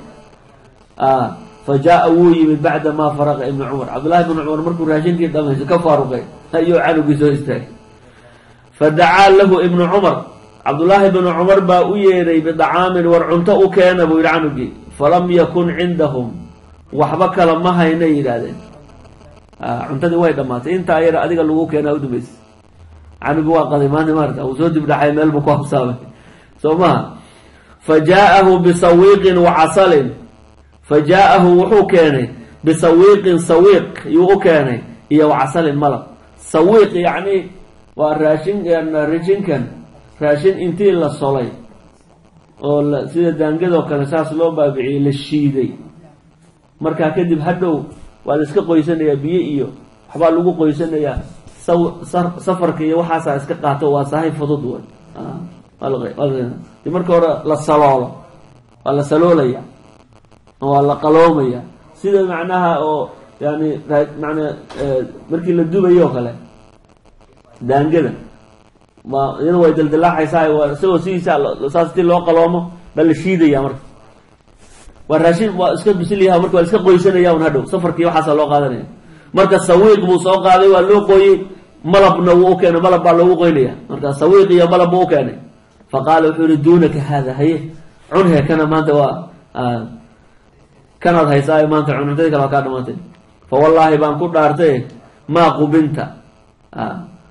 fa jaa wuu yimid bacda maa faraqa ibnu cumar cabdullaahi bn cumar markuu raashinkii dhamaysto ka faaruqay ayuu canugii soo istaagay fadacaa lahu ibnu cumar cabdullaahi bn cumar baa u yeeray bidacaamin war cunto u keena buu yihi canugii falam yakun cindahum waxba kala ma hayna yidhaahdeen cuntadii way dhamaatay intaa yar adiga lagu keenaa udambaysa canugi waa qaday maanta maarata uu soo dibdhaxay meel buu ku habsaamay soo maha fa jaa-ahu bisawiiqin wa casalin fa jaa-ahu wuxuu keenay bisawiiqin sawiiq yuu u keenay iyo wa casalin malab sawiiq yacni waa raashinkan raashin intii la solay oo sida daangadoo kale saas loo baabiciyey la shiiday markaa kadib hadhow waa la iska qoysanayaa biyo iyo waxbaa lagu qoysanayaa safarka iyo waxaasaa iska qaato waa sahay fudud wey marka hore la saloolo waa la saloolaya waa la qaloomaya sida macnaha oo yani manaa markii la dubayo o kale daangada iyada way daldalaaxaysaa isagoo sidiisa saas ti loo qaloomo baa la shiidaya marka waa raashin waa iska bisilyaha marka waa iska qoysanaya un hadhow safarkii waxaasa loo qaadanaya marka sawiiq buu soo qaaday waa loo qooyey malabna wuu u keenay malab baa loogu qoynaya marka sawiiq iyo malab buu u keenay fa qaala wuxuu yihi duunaka haada haye cunhe kana maanta waa kanaad haysaayo maanta cuntadii kale waa kaa dhamaantay fa wallaahi baan ku dhaartay maa qubinta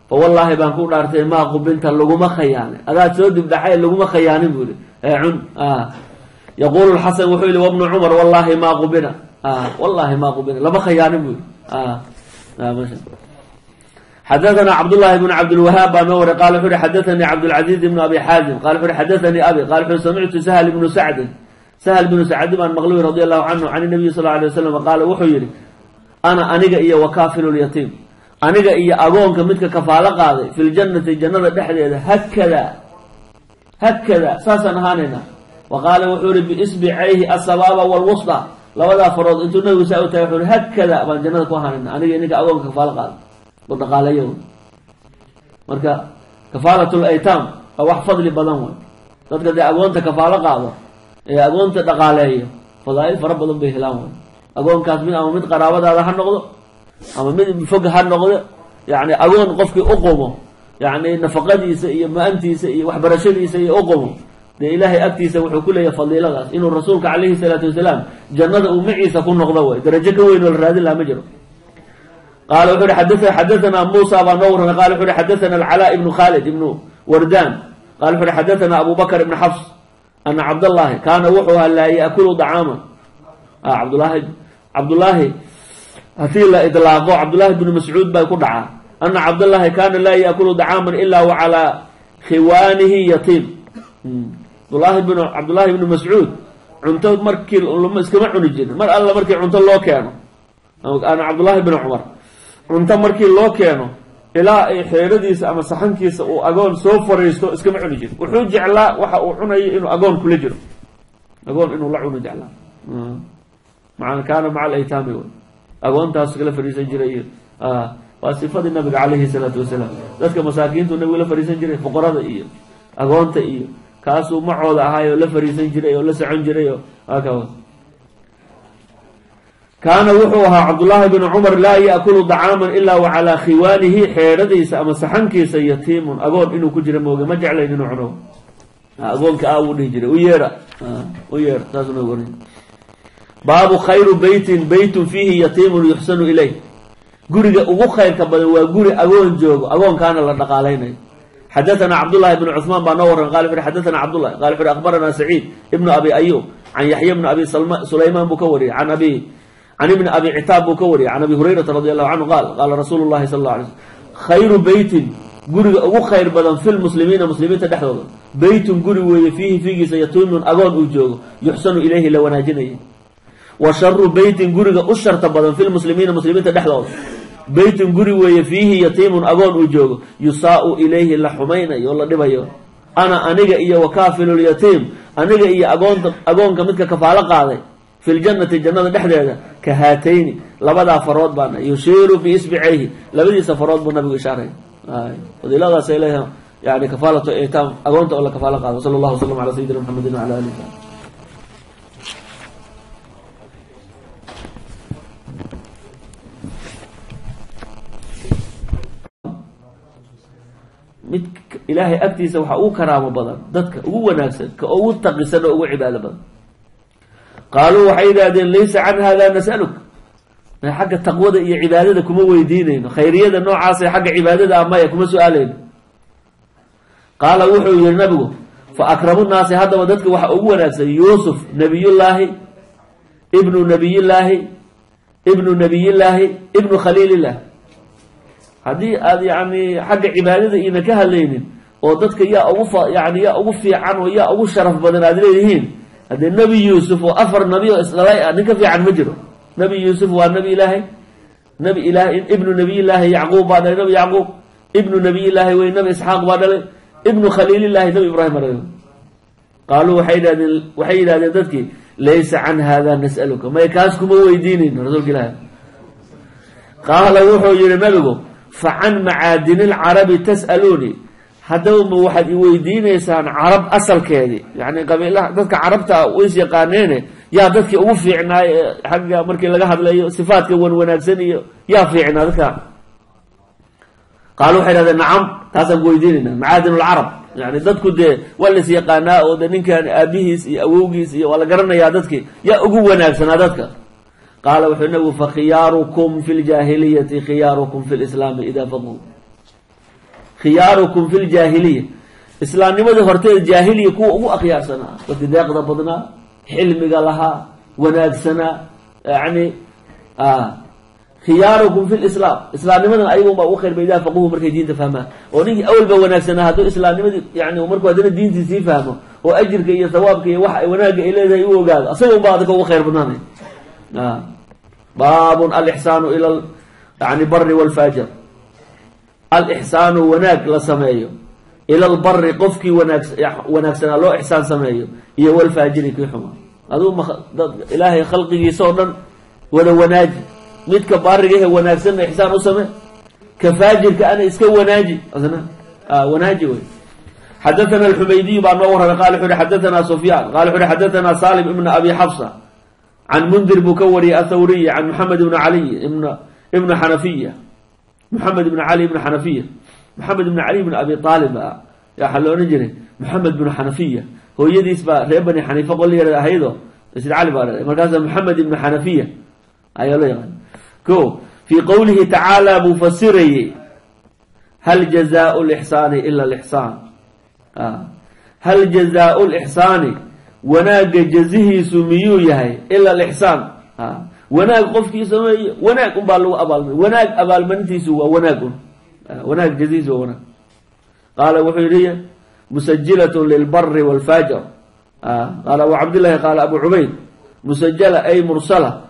fa wallaahi baan ku dhaartay maa qubinta laguma khayaanin adaad soo dibdhaxay laguma khayaanin buu yihi cun yaqulu xasan wuxuu yihi wabnu cumar wallahi maa qubina wallahi maa qubina lama khayaanin buu yihi xadaثna cabdullahi bn cabdilwahaab baa noo waray qala wuxu uhi xadaثanii cabdاlcaziiz ibn abi xaazim qala wuxu uhi xadaثanii abi qala wuxu samictu sahl ibnu sacdin sahl bnu sacdi baan maqluy radi allahu canhu can nabiyi sal alay wasalam qaala wuxuu yihi aniga iyo wakaafilu lyatiim aniga iyo agoonka midka kafaalo qaaday fi ljannati jannada dhexdeeda hakada saasaan ahaanayna wa qaala wuxuu yihi biisbicayhi asabaaba wاlwusطى labadaa farood intuu nabigu saa u tahay wuxuu yihi hakada baan jannada ku ahaanayna aniga ninka agoonka kafaalo qaaday u dhaqaaleeyo marka kafaalatul aytaam waa wax fadli badan wey dadka dee agoonta kafaalo qaado ee agoonta dhaqaaleeyo fadaa'il fara badan bay helaan way agoonkaas mid ama mid qaraabadaada ha noqdo ama mid fog ha noqdo yacni agoon qofkii u qumo yacni nafaqadiisa iyo ma-antiisa iyo waxbarashadiisa iyo u qumo dee ilaahay agtiisa wuxuu ku leeyahay fadiiladaas inuu rasuulka calayhi salaatu wasalaam jannada uu maciisa ku noqdo way darajo ka weyn oo la raadin laha ma jiro qaala wuxuu ihi xadathana muusa baa noo warramay qala wuxu uhi xadathana alcalaa ibnu khaalid ibnu wardaan qala wuxu uhi xadathana abu bakr ibnu xafs ana cabdallahi kaana wuxuu ahaa laa yaakulu dacaaman cabdullaahi hadii la idlaaqo cabdullaahi bnu mascuud bay ku dhacaa ana cabdallahi kaana laa yaakulu dacaaman ilaa wa calaa khiwaanihi yatiim cabdullaahi ibnu mascuud cunto markii iskama cuni jirin mar alla markii cunto loo keeno ana cabdullaahi bnu cumar cunto markii loo keeno ilaa ay xeeradiisa ama saxankiisa uu agoon soo fariisto iskama cuni jirin wuxuu jeclaa waxa uu cunayo inuu agoon kula jiro agoon inuu la cuno jeclaa kaana maca alaytaami wey agoontaas kala fariisan jiray waa sifadii nabiga calayhi salaatu wasalaam dadka masaakiintu nabigu la fariisan jiray fuqarada iyo agoonta iyo kaasuu macooda ahaay oo la fariisan jiray oo la socon jiray oo kaana wuxuu ahaa cabdullaahi bnu cumar laa yaakulu dacaaman ilaa wa calaa khiwaanihi xeeradiisa ama saxankiisa yatiimun agoon inuu ku jira mooge ma jeclayn inuu cuno agoonka wuu dhihi jiray u yeedha saasuna oran baabu khayru beytun fiihi yatiimun yuxsanu ilayh guriga ugu khayrka badan waa guri agoon joogo agoonkaana la dhaqaalaynayo xadathana cabdullahi bnu cuثmaan baa noo warran qala wuxu uhi xadathana cabdullah qala wuxu uhi akhbarana saciid ibnu abi ayub can yaxya bni abi sulaymaan buu ka wariyey can ibni abi citaab buu ka wariyey can abi hurayrata radi allahu canhu qaal qaala rasuulu llahi sal alla alay slm khayru beytin guriga ugu khayr badan fi lmuslimiina muslimiinta dhexdooda beytun guri weeye fiihi fiigiisa yatiimun agoon uu joogo yuxsanu ilayhi la wanaajinayay wa sharu beytin guriga u sharta badan fi lmuslimiina muslimiinta dhexdooda beytun guri weeye fiihi yatiimun agoon uu joogo yusaau ilayhi la xumaynayo o la dhibayo ana aniga iyo wakaafilulyatiim aniga iyo agoonka midka kafaalo qaaday fi ljannati jannada dhexdeeda ka haatayni labadaa farood baana yushiiru biisbicayhi labadiisa farood buu nabigu ishaaray fadiiladaasay leeyahay yani kafaalatu itaam agoonta oo la kafaalo qaado sala allahu wasalam ala sayidina maxamedin wala alihi wasalam mid ilaahay agtiisa waxaa ugu karaamo badan dadka ugu wanaagsan ka ugu taqisan oo ugu cibaado badan qaaluu waxay yidhaahdeen laysa can hada nasaluk xagga taqwada iyo cibaadada kuma weydiinayno khayriyada noocaasee xagga cibaadada amaya kuma su-aalayno qaala wuxuu yihi nabigu fa akramu naasi haddaba dadka waxa ugu wanaagsan yuusuf nabiyullaahi ibnu nabiyillaahi ibnu khaliilillah haddii aad yani xagga cibaadada iina ka hadlaynin oo dadka yaa ugu fiican oo yaa ugu sharaf badan aad leedihiin haddee nebi yuusuf oo 4 nabi oo isdhalay nin ka fiican ma jiro nebi yuusuf waa nebi ilaahay ibnu nabiyillaahi yacquub baa dhalay nebi yacquub ibnu nabiyillaahi wey nebi isxaaq baa dhalay ibnu khaliilillaahi nebi ibraahim baa dhalay qaaluu waxay yidhahdeen dadkii laysa can hada nas'aluka may kaas kuma weydiinayno rasuulka ilaahi qaala wuxuu yihi nabigu fa can macaadini lcarabi tas'aluunii haddaba ma waxaad i weydiinaysaan carab asalkeedii yani qabiilaha dadka carabta ways yaqaaneene yaa dadkii ugu fiicnaay xagga markii laga hadlayo sifaadka wanaagsan iyo yaa fiicnaa dadka qaalu waxay dhahdeen nacam taasaan ku weydiinayna macaadin lcarab yani dadku dee waa las yaqaanaa oo de ninkan aabihiis iyo awowgiis iyo waa la garanayaa dadkii yaa ugu wanaagsanaa dadka qaala wuxuu nabigu fakhiyaarukum fi ljaahiliyati khiyaarukum fi lislaami idaa faquu khiyaarukum fi ljaahiliya islaamnimadii horteeda jaahiliya kuwa ugu akhyaarsanaa dadki deeqda badnaa xilmiga lahaa wanaagsanaa yani khiyaarukum fi lislaam islaamnimadan ayagun baa ugu khayr ba idaa faquhu markay diinta fahmaan oo ninkii awel ba wanaagsanaa hadduu islaamnimadii yani markuu haddana diintii sii fahmo oo ajirka iyo sawaabka iyo wax wanaagga ay leedahay u ogaado asaga un baa adaka ugu khayr badnaanay baabun alixsaanu ila yani bari walfaajir alixsaanu wanaag la sameeyo ila albari qofkii wanaagsanaa loo ixsaan sameeyo iyo walfaajiri kii xuma aduu ilaahay khalqigiisa oo dhan wada wanaaji midka baarigahe wanaagsanna ixsaan u same ka faajirka ana iska wanaaji wanaaji wey حدثنا الحميدي بن نور قال حر حدثنا سفيان قال حر حدثنا سالم ابن أبي حفصة عن منذر بكوري الثوري عن محمد بن علي ابن حنفية محمد بن علي بن حنفية محمد بن علي بن أبي طالب يا حلو نجري محمد بن حنفية هو يدي اسمه بني حنيفة قال لي هيدو سيد علي بارد مركز محمد بن حنفية أيوة لا كو في قوله تعالى مفسري هل جزاء الإحسان إلا الإحسان هل جزاء الإحسان وناق جزيه سميو يهي إلا الإحسان وناق قفتي سمي وناق بالو أبال وناق أبال منتي سوى وناق جزيه سوى وناق قال وحيرية مسجلة للبر والفاجر قال أبو عبد الله قال أبو عبيد مسجلة أي مرسلة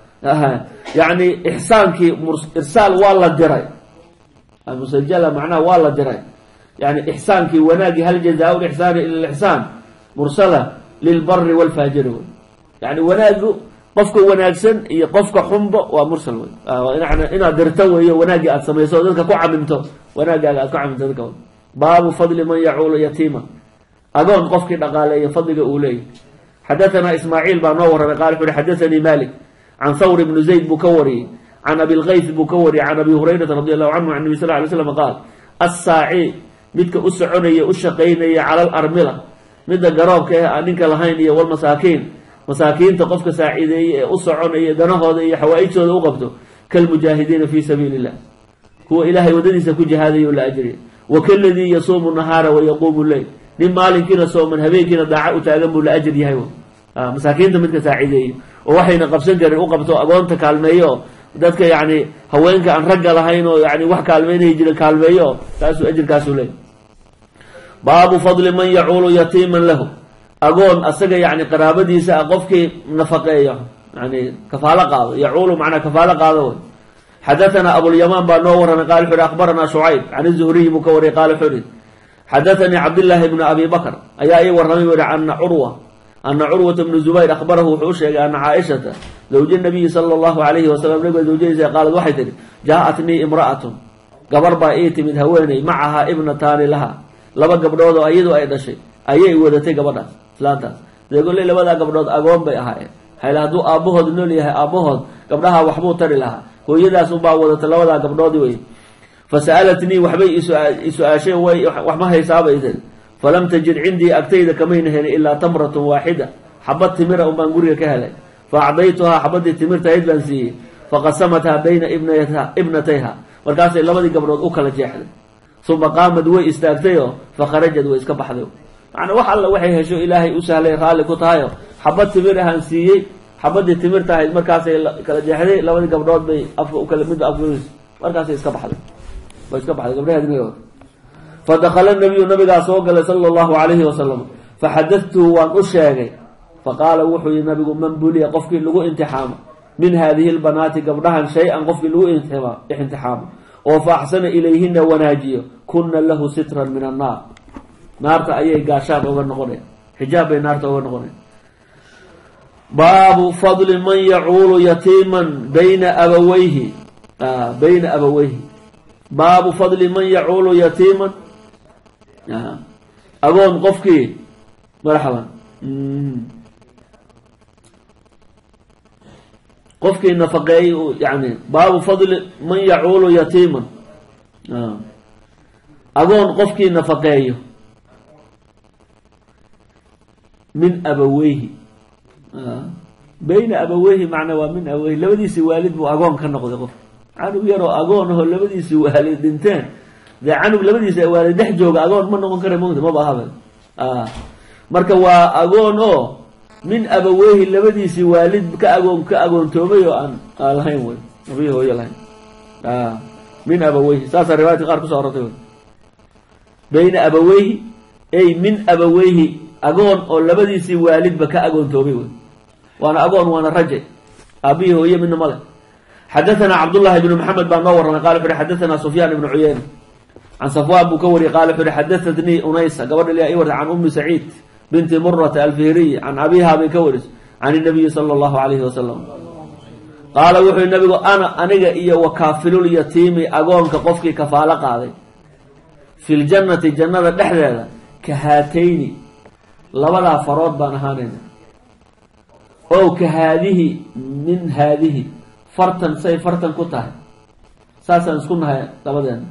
يعني إحسانك إرسال والله الدراي المسجلة معناه والله الدراي يعني إحسانك وناقي هل جزاء الإحسان إلا الإحسان مرسلة للبر والفاجر يعني وناقي قفك وناقسن قفك حنبه ومرسل إنا درتوه وناقي أتسميسو ذلك كعممته وناقي كعممته ذلك باب فضل من يعول يتيما أقول قفك نقالي فضل أولي حدثنا إسماعيل بن نور قال حدثني مالك عن ثور بن زيد بكوري عن أبي الغيث بكوري عن أبي هريرة رضي الله عنه عن النبي صلى الله عليه وسلم قال الساعي midka u soconaya u shaqaynaya cala al-armila midda garoobka ah ninka lahayn iyo wal masaakiinta qofka saaciideeyay ee u soconaya danahooda iyo xawaa'ijooda u qabto kal mujaahidiina fi sabiilillah huwa ilaahay wadadiisa ku jihaadayo la ajriyo wa kalladii yasuumu nahaara wa yaquumu layl nin maalinkiina sooman habeenkiina daaca u taagan buu la ajr yahay masaakiinta midka saaciideeyay oo waxayna qabsan karin u qabto agoonta kaalmeeyo dadka yani haweenka aan ragga lahayn oo yani wax kaalmeynay jira kaalmeeyo taasu ajirkaasu leeyahay baabu fadli man yacuulu yatiiman lahu agoon asaga yani qaraabadiisa qofkii nafaqeeyo yani kafaala qaado yacuulu macna kafaala qaado حدثنا أبو اليمان بن نور قال حر أخبرنا شعيب عن الزهري مكوري قال حر حدثني عبد الله بن أبي بكر أي ورمي عن عروة بن الزبير أخبره حوشي أن عائشة زوج النبي صلى الله عليه وسلم نبي زوجي قالت واحد جاءتني امرأة قبر بايتي من هويني معها ابنتان لها لبا قبرود أيدو أي دشي أي ودتي قبرها فلانتا يقول لي لبدا قبرود أقوم بيها هاي لهدو أبوهد نولي أبوهد قبرها وحبو تري لها هو يدا سبا ودت لبدا قبرود وي فسألتني وحبي إسؤاشي وحما هيسابة إذن فلم تجد عندي أكتيد كمين إلا تمرة واحدة حبت تمرة ومانقوريا كهلي فأعطيتها حبت تمرة تهيد لنسيه فقسمتها بين ابنتيها مركاسي لبدي قبرود أكل جاحد ثم قامت وي استاغتيو فخرجت وي اسكبح ذو يعني وحا الله وحي هشو إلهي أسهلي خالي كتايو حبت تمرة هنسيه حبت تمرة تهيد مركاسي كلا جاحد لبدي قبرود بي أكل مدو أفلوس مركاسي اسكبح ذو واسكبح ذو قبرها دميو فدخل النبي صلى الله عليه وسلم فحدثته وان أشياغي فقال وحي النبي من بلي قفك لغو انتحام من هذه البنات قبلها شيئا قفك لغو انتحام وفأحسن إليهن وناجيه كنا له سترا من النار نارت أي قاشاب أو النغني حجاب نارت أو النغني باب فضل من يعول يتيما بين أبويه باب فضل من يعول يتيما أقول قفكي مرحبا قفكي نفقي يعني باب فضل من يعول يتيما أقول قفكي نفقي من أبويه بين أبويه معنى ومن أبويه لو دي سوالد أقول كان نقضي قف عنو يرو أقونه لبدي سوالد دنتين ذا عنو لبدي سوالد دحجوغ أقون من نقول كره موجود ما بهذا marka waa agoon oo min abawayhi labadiisi waalid ka agoon toobayo aan lahayn way nabiga hooyo lahayn min abawayhi saasa riwaayad qaar ku soo aroortay bayna abawayhi ay min abawayhi agoon oo labadiisi waalid ba ka agoon toobay way waana agoon waana raje abiyo hooyo min male حدثنا عبد الله بن محمد بن نور قال حدثنا سفيان بن عيينة عن صفوان بكوري قال حدثتني أنيسة قبل لي أيورد عن أم سعيد بنت مرة الفهرية عن أبيها بكورس عن النبي صلى الله عليه وسلم قال وحي النبي أنا إيا وكافل اليتيم أقوم كقفك كفالة قاضي في الجنة جنة دحلة kahaatayni labadaa farood baan ahaanayna ow kahaadihi min haadihi fartan say fartan ku tahay saasaan isku nahay labadeena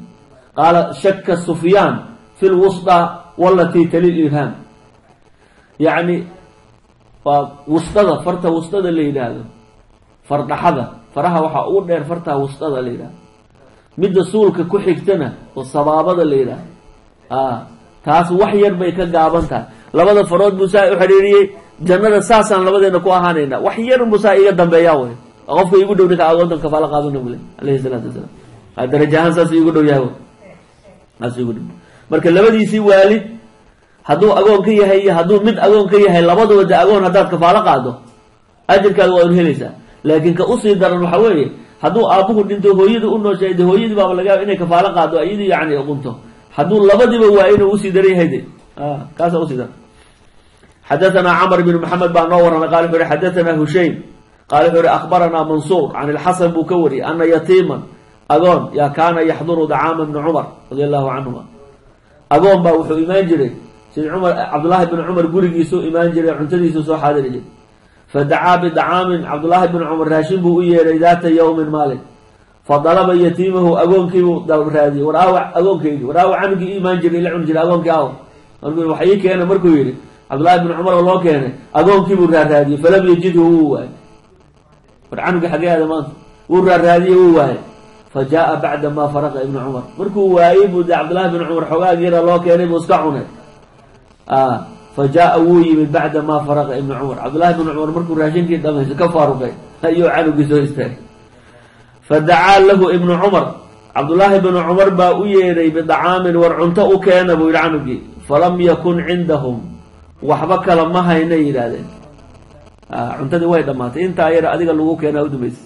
qaala shaka sufyaan fi lwusطى walatii tali ibhaam yacni waa wustada farta wustada la yidhaahdo fardhaxada faraha waxaa ugu dheer fartaa wustada la yidhahdo midda suulka ku xigtana oo sabaabada la yidhaahdo taas wax yar bay ka gaaban tahay labada farood buu saa u xidhiiriyey jannada saasaan labadeena ku ahaanayna wax yar musaa iga dambeeyaa way qofka igu dhow ninka agoontan kafaalo qaadana bule alayhi salaatu wasalaam daraja ahaan saas igu dhow yahay saas igu dhow marka labadiisii waalid hadduu agoon ka yahay iyo hadduu mid agoon ka yahay labadaba de agoon haddaad kafaalo qaado ajirkaada waa un helaysaa laakiin ka usii daran waxa weeye hadduu aabbuhu dhinto hooyada u nooshahay de hooyadii baaba laga yaaba inay kafaalo qaado iyadii yacni qunto hadduu labadiba waa inuu usii daran yahay de kaasa usii daran xadaثna cmr bn mxamed baa noo waramay qala wuxu uhi xadaثna hushaym qala wuxu uhi akhbarana mansuur can ilxasan buu ka wariyay ana yatiiman agoon yaa kaana yaxduru dacaama bni cumar radi allahu canhuma agoon baa wuxuu imaan jiray sid cumar cabdullaahi bn cumar gurigiisuu imaan jiray cuntadiisuu soo xaadiri jiray fadacaa bidacaamin cabdullaahi bn cumar raashin buu u yeeray daata yowmin maalin fadalaba yatiimahu agoonkiibuu raadiyey war aawa agoonkeydii war aawa canugii i imaan jiray ila cuni jiray agoonkii aaw markuu wax ii keena markuu yidhi cabdullaahi bn cumar oo loo keenay agoonkiibuu raaraadiyey falam yajidhu wuu waayey war canugii xagee aada maanta wuu raaraadiyey wuu waayey fa jaa bacda maa faraqa ibnu cumar markuu waayey buu de cabdullaahi bn cumar xogaagiira loo keenay buu iska cunay fa jaa wuu yimid bacda maa faraqa ibnu cumar cabdullaahi bn cumar markuu raashinkii dhamayso ka faaruqay ayuu canugii soo istaagay fadacaa lahu ibnu cumar cabdullaahi bn cumar baa u yeedhay bidacaamin war cunto u keena buu yihi canugii falam yakun cindahum waxba kala ma hayna yidhaahdeen cuntadii way dhammaatay intaa yar adiga lagu keenaa udambaysa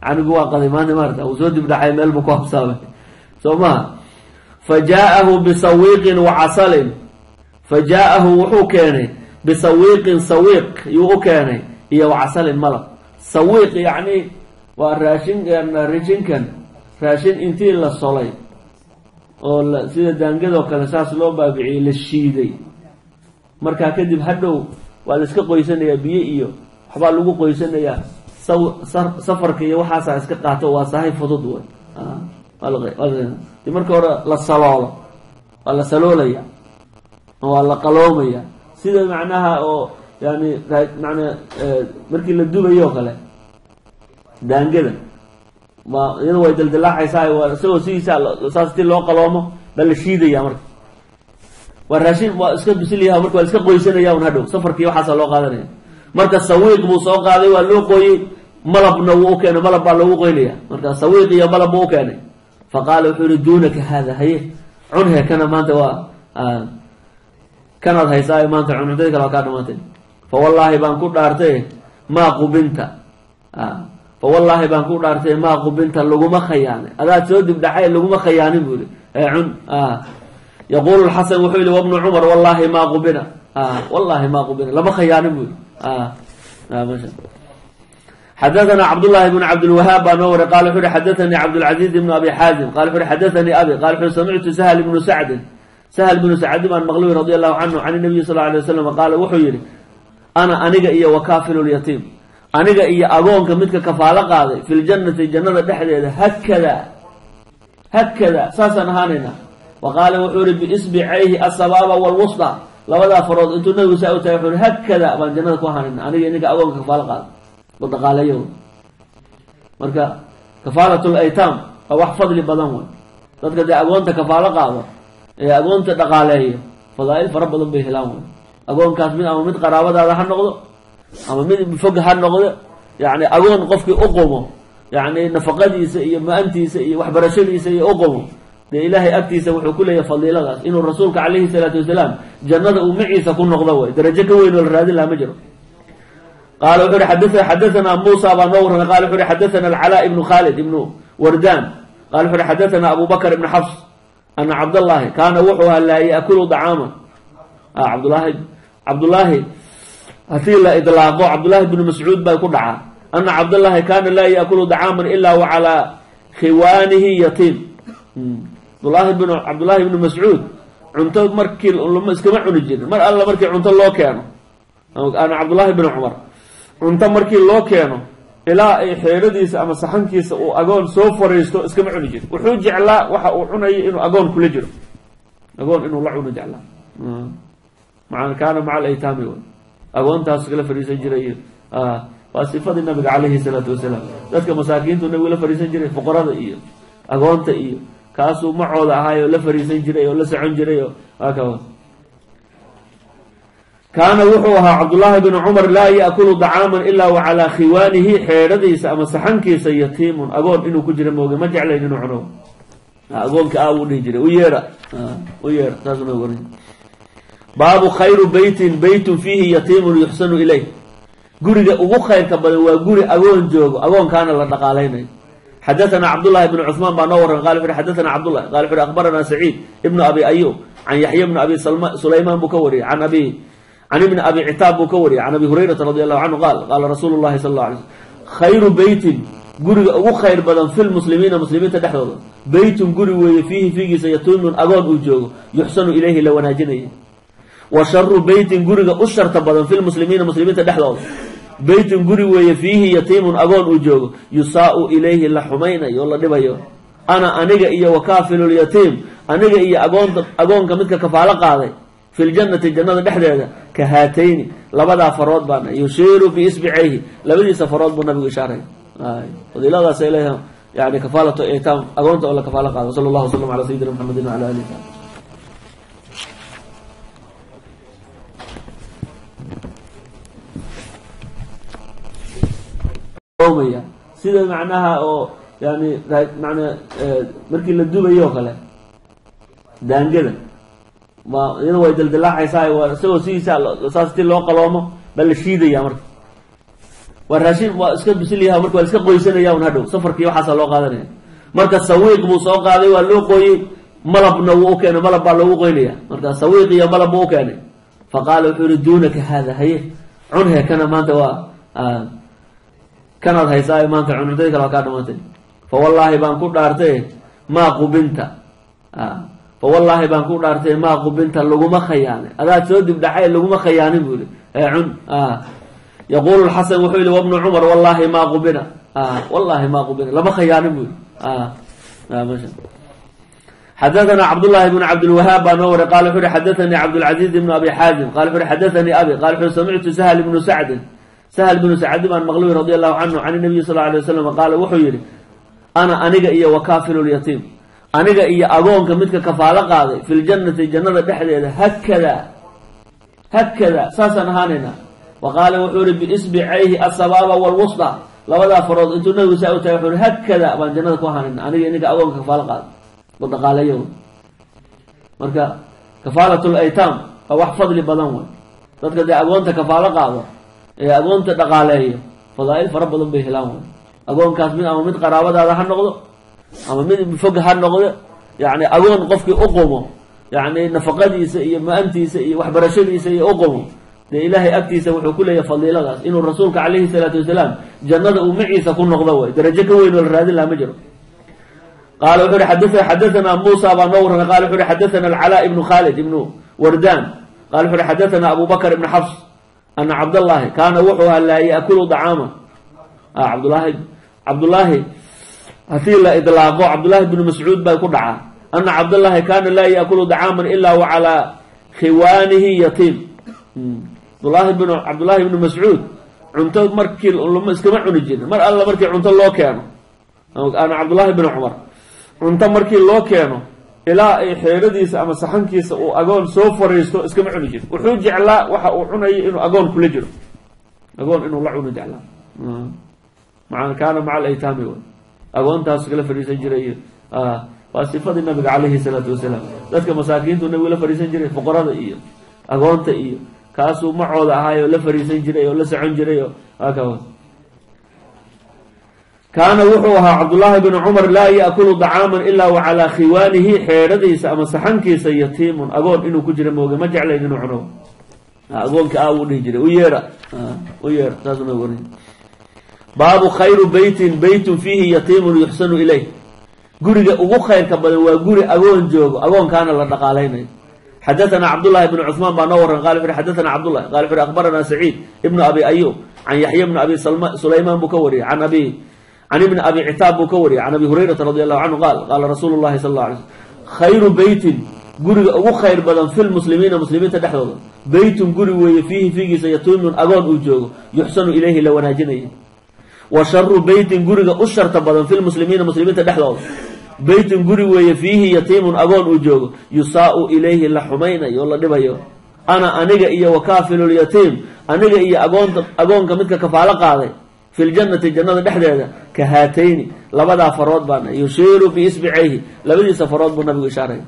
canugu waa qaday maanta maarta uu soo dibdhaxay meel buu ku habsaamay soo maha fa jaa'ahu bisawiiqin wa casalin fa jaa'ahu wuxuu keenay bisawiiqin sawiiq yuu u keenay iyo wa casalin malab sawiiq yacni waa raashinkan raashin intii la solay oo sida daangadoo kale saas loo baabiciyey la shiiday markaa kadib hadhow waa la iska qoysanayaa biyo iyo waxbaa lagu qoysanayaa safarka iyo waxaasaa iska qaato waa sahay fudud wey marka hore la saloolo waa la saloolaya waa la qaloomaya sida macnaha oo yani mana markii la dubayo o kale daangada iyada way daldalaaxaysaa isagoo sidiisa saas ti loo qaloomo baa la shiidaya marka waa raashin waa iska bisilyaha marka waa iska qoysanaya un hadhow safarkii waxaasa loo qaadanaya marka sawiiq buu soo qaaday waa loo qooyey malabna wuu u keenay malab baa loogu qoynaya marka sawiiq iyo malab buu u keenay faqaala wuxuu yihi duunaka haada haye cunhe kana maanta waa kanaad haysaayo maanta cuntadii kale waa kaa dhamaantay fawallaahi baan ku dhaartay maa qubinta fawallaahi baan ku dhaartay maa qubinta laguma khayaanay adaad soo dibdhaxay laguma khayaanin buu yihi cun yaqulu lxasan wuxuu yihi wabnu cumar wallahi maa qubina wallahi maa qubina lama khayaanin buu yihi xadaثna cabdullahi bn cabdilwahaab baa noo waray qala wuxu uhi xadaثanii cabdاlcaziiz ibn abi xaazim qala wuxu uhi xadaثanii abi qala wuxu samictu sahl ibnu sacdin sahl bnu sacdi baan maqluy radi allahu canhu can nabiyi sal alay wasalam qaala wuxuu yihi ana aniga iyo wakaafilu lyatiim aniga iyo agoonka midka kafaalo qaaday fi ljannati jannada dhexdeeda hakada saasaan ahaanayna wa qaala wuxuu yihi biisbicayhi asabaaba wاlwusطى labadaa farood intuu nabigu saa u tahay wuxuu yihi hakada baan jannada ku ahaanayna aniga ninka agoonka kafaalo qaaday oo dhaqaaleeyo marka kafaalat laytaam waa wax fadli badan wey dadka dee agoonta kafaalo qaado ee agoonta dhaqaaleeyo fadaa'il fara badan bay helaan wey agoonkaas mid ama mid qaraabadaada ha noqdo ama mid fog ha noqdo yani agoon qofkii u qumo yani nafaqadiisa iyo ma-antiisa iyo waxbarashadiisa iyo u qumo dee ilaahay agtiisa wuxuu ku leeyahay fadiiladaas inuu rasuulka calayhi salaatu wasalaam jannada uu maciisa ku noqdo way darajo ka weyn oo la raadin laha ma jiro qala wuxu uhi xadaثna musa baa noo warramay qala wuxu uhi xadaثna alcalaa ibnu khalid ibnu wardan qala wuxu uhi xadaثna abu bakr ibn xafs ana cabdallahi kaana wuxuu ahaa laa yaakulu dacaaman cabdullaahi hadii la idlaaqo cabdullahi bnu mascuud baa ku dhacaa ana cabdallahi kaana laa yaakulu dacaaman ila wa calaa khiwaanihi yatiim cabdullaahi bnu mascuud cunto markii iskama cuni jirin mar alla markii cunto loo keeno ana cabdullaahi bin cumar cunto markii loo keeno ilaa ay xeeradiisa ama saxankiisa uu agoon soo fariisto iskama cuni jirin wuxuu jeclaa waxa uu cunayay inuu agoon kula jiro agoon inuu la cuno jeclaa macana kaana maca alaytaami agoontaas kala fariisan jiray waa sifadii nabiga calayhi salaatu wasalaam dadka masaakiintu nabigu la fariisan jiray fuqarada iyo agoonta iyo kaasuu macooda ahaayoo la fariisan jiray oo la socon jiray oo hakawa kaana wuxuu ahaa cabdullaahi bin cumar laa yaakulu dacaaman ilaa wa calaa khiwaanihi xeedhadiisa ama saxankiisa yatiimun agoon inuu ku jira mooge ma jeclayn inuu cuno agoonka wuu dhihi jiray u yeedha saasuna warin baabu khayru beytin beytun fiihi yatiimun yuxsanu ilayh guriga ugu khayrka badan waa guri agoon joogo agoonkaana la dhaqaalaynayo xadaثna cabdالlahi بn cثmaan baa noo waran qal u xadaثna cabdالlah qal u akhbarana saciid ibn abi ayub can yaxya bn abi sulayman buu ka wariyey can ibni abi citaab buu ka wariyey can abi hurayrata radi allahu canhu qaal qaala rasuulu llahi sal اla alay slm khayru beytin guriga ugu khayr badan fi lmuslimiina muslimiinta dhexdooda beytun guri weeye fiihi fiigiisa yatiimun agoon uu joogo yuxsanu ilayhi la wanaajinaya wa sharu beytin guriga u sharta badan fi lmuslimiina muslimiinta dhexdooda beytun guri weeye fiihi yatiimun agoon uu joogo yusaau ilayhi la xumaynayo o la dhibayo ana aniga iyo wakaafilulyatiim aniga iyo agoonka midka kafaalo qaaday fi ljannati jannada dhexdeeda ka haatayni labadaa farood baana yushiiru biisbicayhi labadiisa farood buu nabigu ishaaray fadiiladaasay leeyahay yani kafaalatu itaam agoonta oo la kafaalo qaado sala allahu wasalam ala sayidina maxamedin wala alihi sida macnaha oo yani mana markii la dubayo o kale daangada iyada way daldalaacaysaa isagoo sidiisa saas ti loo qaloomo baa la shiidaya marka waa raashin waa iska bisilyaha marka waa iska qoysanaya un hadhow safarkii waxaasa loo qaadanaya marka sawiiq buu soo qaaday waa loo qooyey malabna wuu u keenay malab baa loogu qoynaya marka sawiiq iyo malab buu u keenay faqaala wuxuu yihi duunaka hada haye cunhe kana maanta waa kanaad haysaayo maanta cunurtadii kale waa kaa dhamaantay fawallaahi baan ku dhaartay maa qubinta fawallaahi baan ku dhaartay maa qubinta laguma khayaanin adaad soo dibdhacay laguma khayaanin buu yihi cun yaquulu lxasan wuxuu yihi wabnu cumar wallaahi maa qubina wallaahi maa qubina lama khayaanin buu yihi xadaثna cabdالlahi bn cabdilwahaab baa noo waray qala wuxu uhi xadaثanii cabdاlcaزiiz ibn abi xaazim qala wuxu uhi xadaثanii abi qala wuxu samictu sahl ibnu sacdin sahl bnu sacdi baan maqluy radi allahu canhu can nabiyi sal alay wasalam qaala wuxuu yihi ana aniga iyo wakaafilu lyatiim aniga iyo agoonka midka kafaalo qaaday fi ljannati jannada dhexdeeda hakada saasaan ahaanayna wa qaala wuxuu ihi biisbicayhi asabaaba wlwusطa labadaa farood intuu nabigu saa u tahay wuxuu ihi hakada baan jannada ku ahaanayna aniga ninka agoonka kafaalo qaaday u dhaqaaleeyo marka kafaalat laytaam waa wax fadli badan wey dadka dee agoonta kafaalo qaado ee agoonta dhaqaaleeyo fadaa'il fara badan bay helaan way agoonkaas mid ama mid qaraabadaada ha noqdo ama mid fog ha noqdo yani agoon qofkii u qumo yani nafaqadiisa iyo ma-antiisa iyo waxbarashadiisa iyo u qumo dee ilaahay agtiisa wuxuu ku leeyahay fadiiladaas inuu rasuulka calayhi salaatu wasalaam jannada uu maciisa ku noqdo way darajo ka weyn oo la raadin laha ma jiro qaala wuxu uhi xadaثana muusa baa noo warramay qala wuxu uhi xadaثana alcalaa ibnu khalid ibnu wardan qala wuxu uhi xadaثana abu bakr ibn xafs ana cabdاllahi kaana wuxuu ahaa laa yaakulu dacaama cabdullaahi hadii la idlaaqo cabdullaahi bnu mascuud bay ku dhacaa ana cabdاllahi kaana laa yaakulu dacaaman ilaa wa calaa khiwaanihi yatiim cabdullaahi bnu mascuud cunto markii iskama cuni jirin mar alla markii cunto loo keeno ana cabdullaahi bin cumar cunto markii loo keeno ilaa ay xeeradiisa ama saxankiisa uu agoon soo fariisto iskama cuni jiro wuxuu jeclaa waxa uu cunayay inuu agoon kula jiro agoon inuu la cuno jeclaa macana kaana maca alaytaami agoontaas kala fariisan jiray waa sifadii nabiga calayhi salaatu wasalaam dadka masaakiintu nabigu la fariisan jiray fuqarada iyo agoonta iyo kaasuu macooda ahaayoo la fariisan jiray oo la socon jiray oo hakawa kaana wuxuu ahaa cabdullaahi bin cumar laa yaakulu dacaaman ilaa wa calaa khiwaanihi xeedhadiisa ama saxankiisa yatiimun agoon inuu ku jira mooge ma jeclayn inuu cuno agoonka wuu dhihi jiray u yeedha saasuna warin baabu khayru beytin beytun fiihi yatiimun yuxsanu ilayh guriga ugu khayrka badan waa guri agoon joogo agoonkaana la dhaqaalaynayo xadaثna cabdالlahi بn cثmaan baa noo waran qala wuxu uhi xadaثna cabdالlahi qala wuxu uhi akhbarana saciid ibnu abi ayub can yaxya bni abi sulayman buu ka wariyey can ibni abi citaab buu ka wariyey can abi hurayrata radi allahu canhu qaal qaala rasuulu llahi sal اla alay slm khayru beytin guriga ugu khayr badan fi lmuslimiina muslimiinta dhexdooda beytun guri weeye fiihi fiigiisa yatiimun agoon uu joogo yuxsanu ilayhi la wanaajinaya wa sharu beytin guriga u sharta badan fi lmuslimiina muslimiinta dhexdooda beytun guri weeye fiihi yatiimun agoon uu joogo yusaau ilayhi la xumaynayo o la dhibayo ana aniga iyo wakaafilulyatiim aniga iyo agoonka midka kafaalo qaaday fi ljannati jannada dhexdeeda ka haatayni labadaa farood baana yushiiru biisbicayhi labadiisa farood buu nabigu ishaaray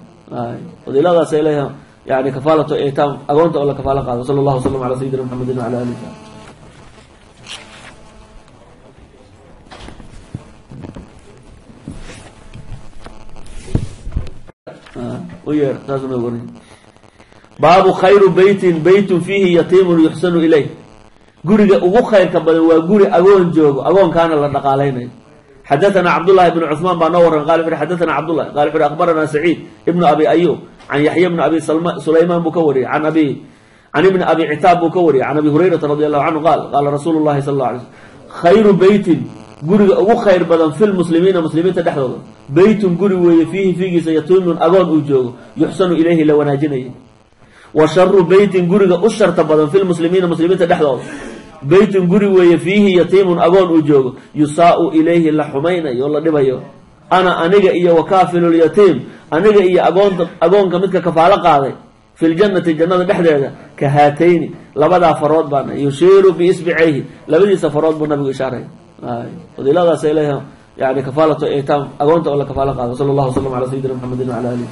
fadiiladaasay leeyahay yani kafaalatu itaam agoonta oo la kafaalo qaado sala allahu wasalam ala sayidina maxamedin wala alihi baabu khayru beytin beytun fiihi yatiimun yuxsanu ilayh guriga ugu khayrka badan waa guri agoon joogo agoonkaana la dhaqaalaynayo xadaثna cabdالlahi بn cثmaan baa noo waran qala wuxu uhi xadaثna cabdالlahi qala wuxu uhi akhbarana saciid ibnu abi ayub can yaxya bni abi sulayman buu ka wariyey can ibni abi citaab buu ka wariyey can abi hurayrata radi allahu canhu qaal qaala rasuulu llahi sal اla alay slm khayru beytin guriga ugu khayr badan fi lmuslimiina muslimiinta dhexdooda beytun guri weeye fiihi fiigiisa yatiimun agoon uu joogo yuxsanu ilayhi la wanaajinaya wa sharu beytin guriga u sharta badan fi lmuslimiina muslimiinta dhexdooda beytun guri weeye fiihi yatiimun agoon uu joogo yusaau ilayhi la xumaynayo o la dhibayo ana aniga iyo wakaafilulyatiim aniga iyo agoonka midka kafaalo qaaday fi ljannati jannada dhexdeeda ka haatayni labadaa farood baana yushiiru biisbicayhi labadiisa farood buu nabigu ishaaray fadiiladaasay leeyahay yani kafaalatu itaam agoonta oo la kafaalo qaado sala allahu wasalam ala sayidina maxamedin wala alihi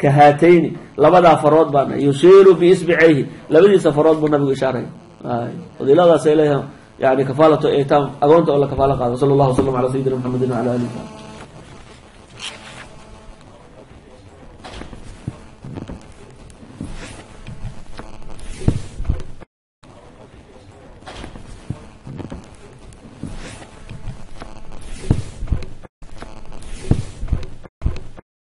ka haatayni labadaa farood baana yushiiru biisbicayhi labadiisa farood buu nabigu ishaaray fadiiladaasay leeyahay yani kafaalatu itaam agoonta oo la kafaalo qaado sala allahu wasalam ala sayidina maxamedin wala alihi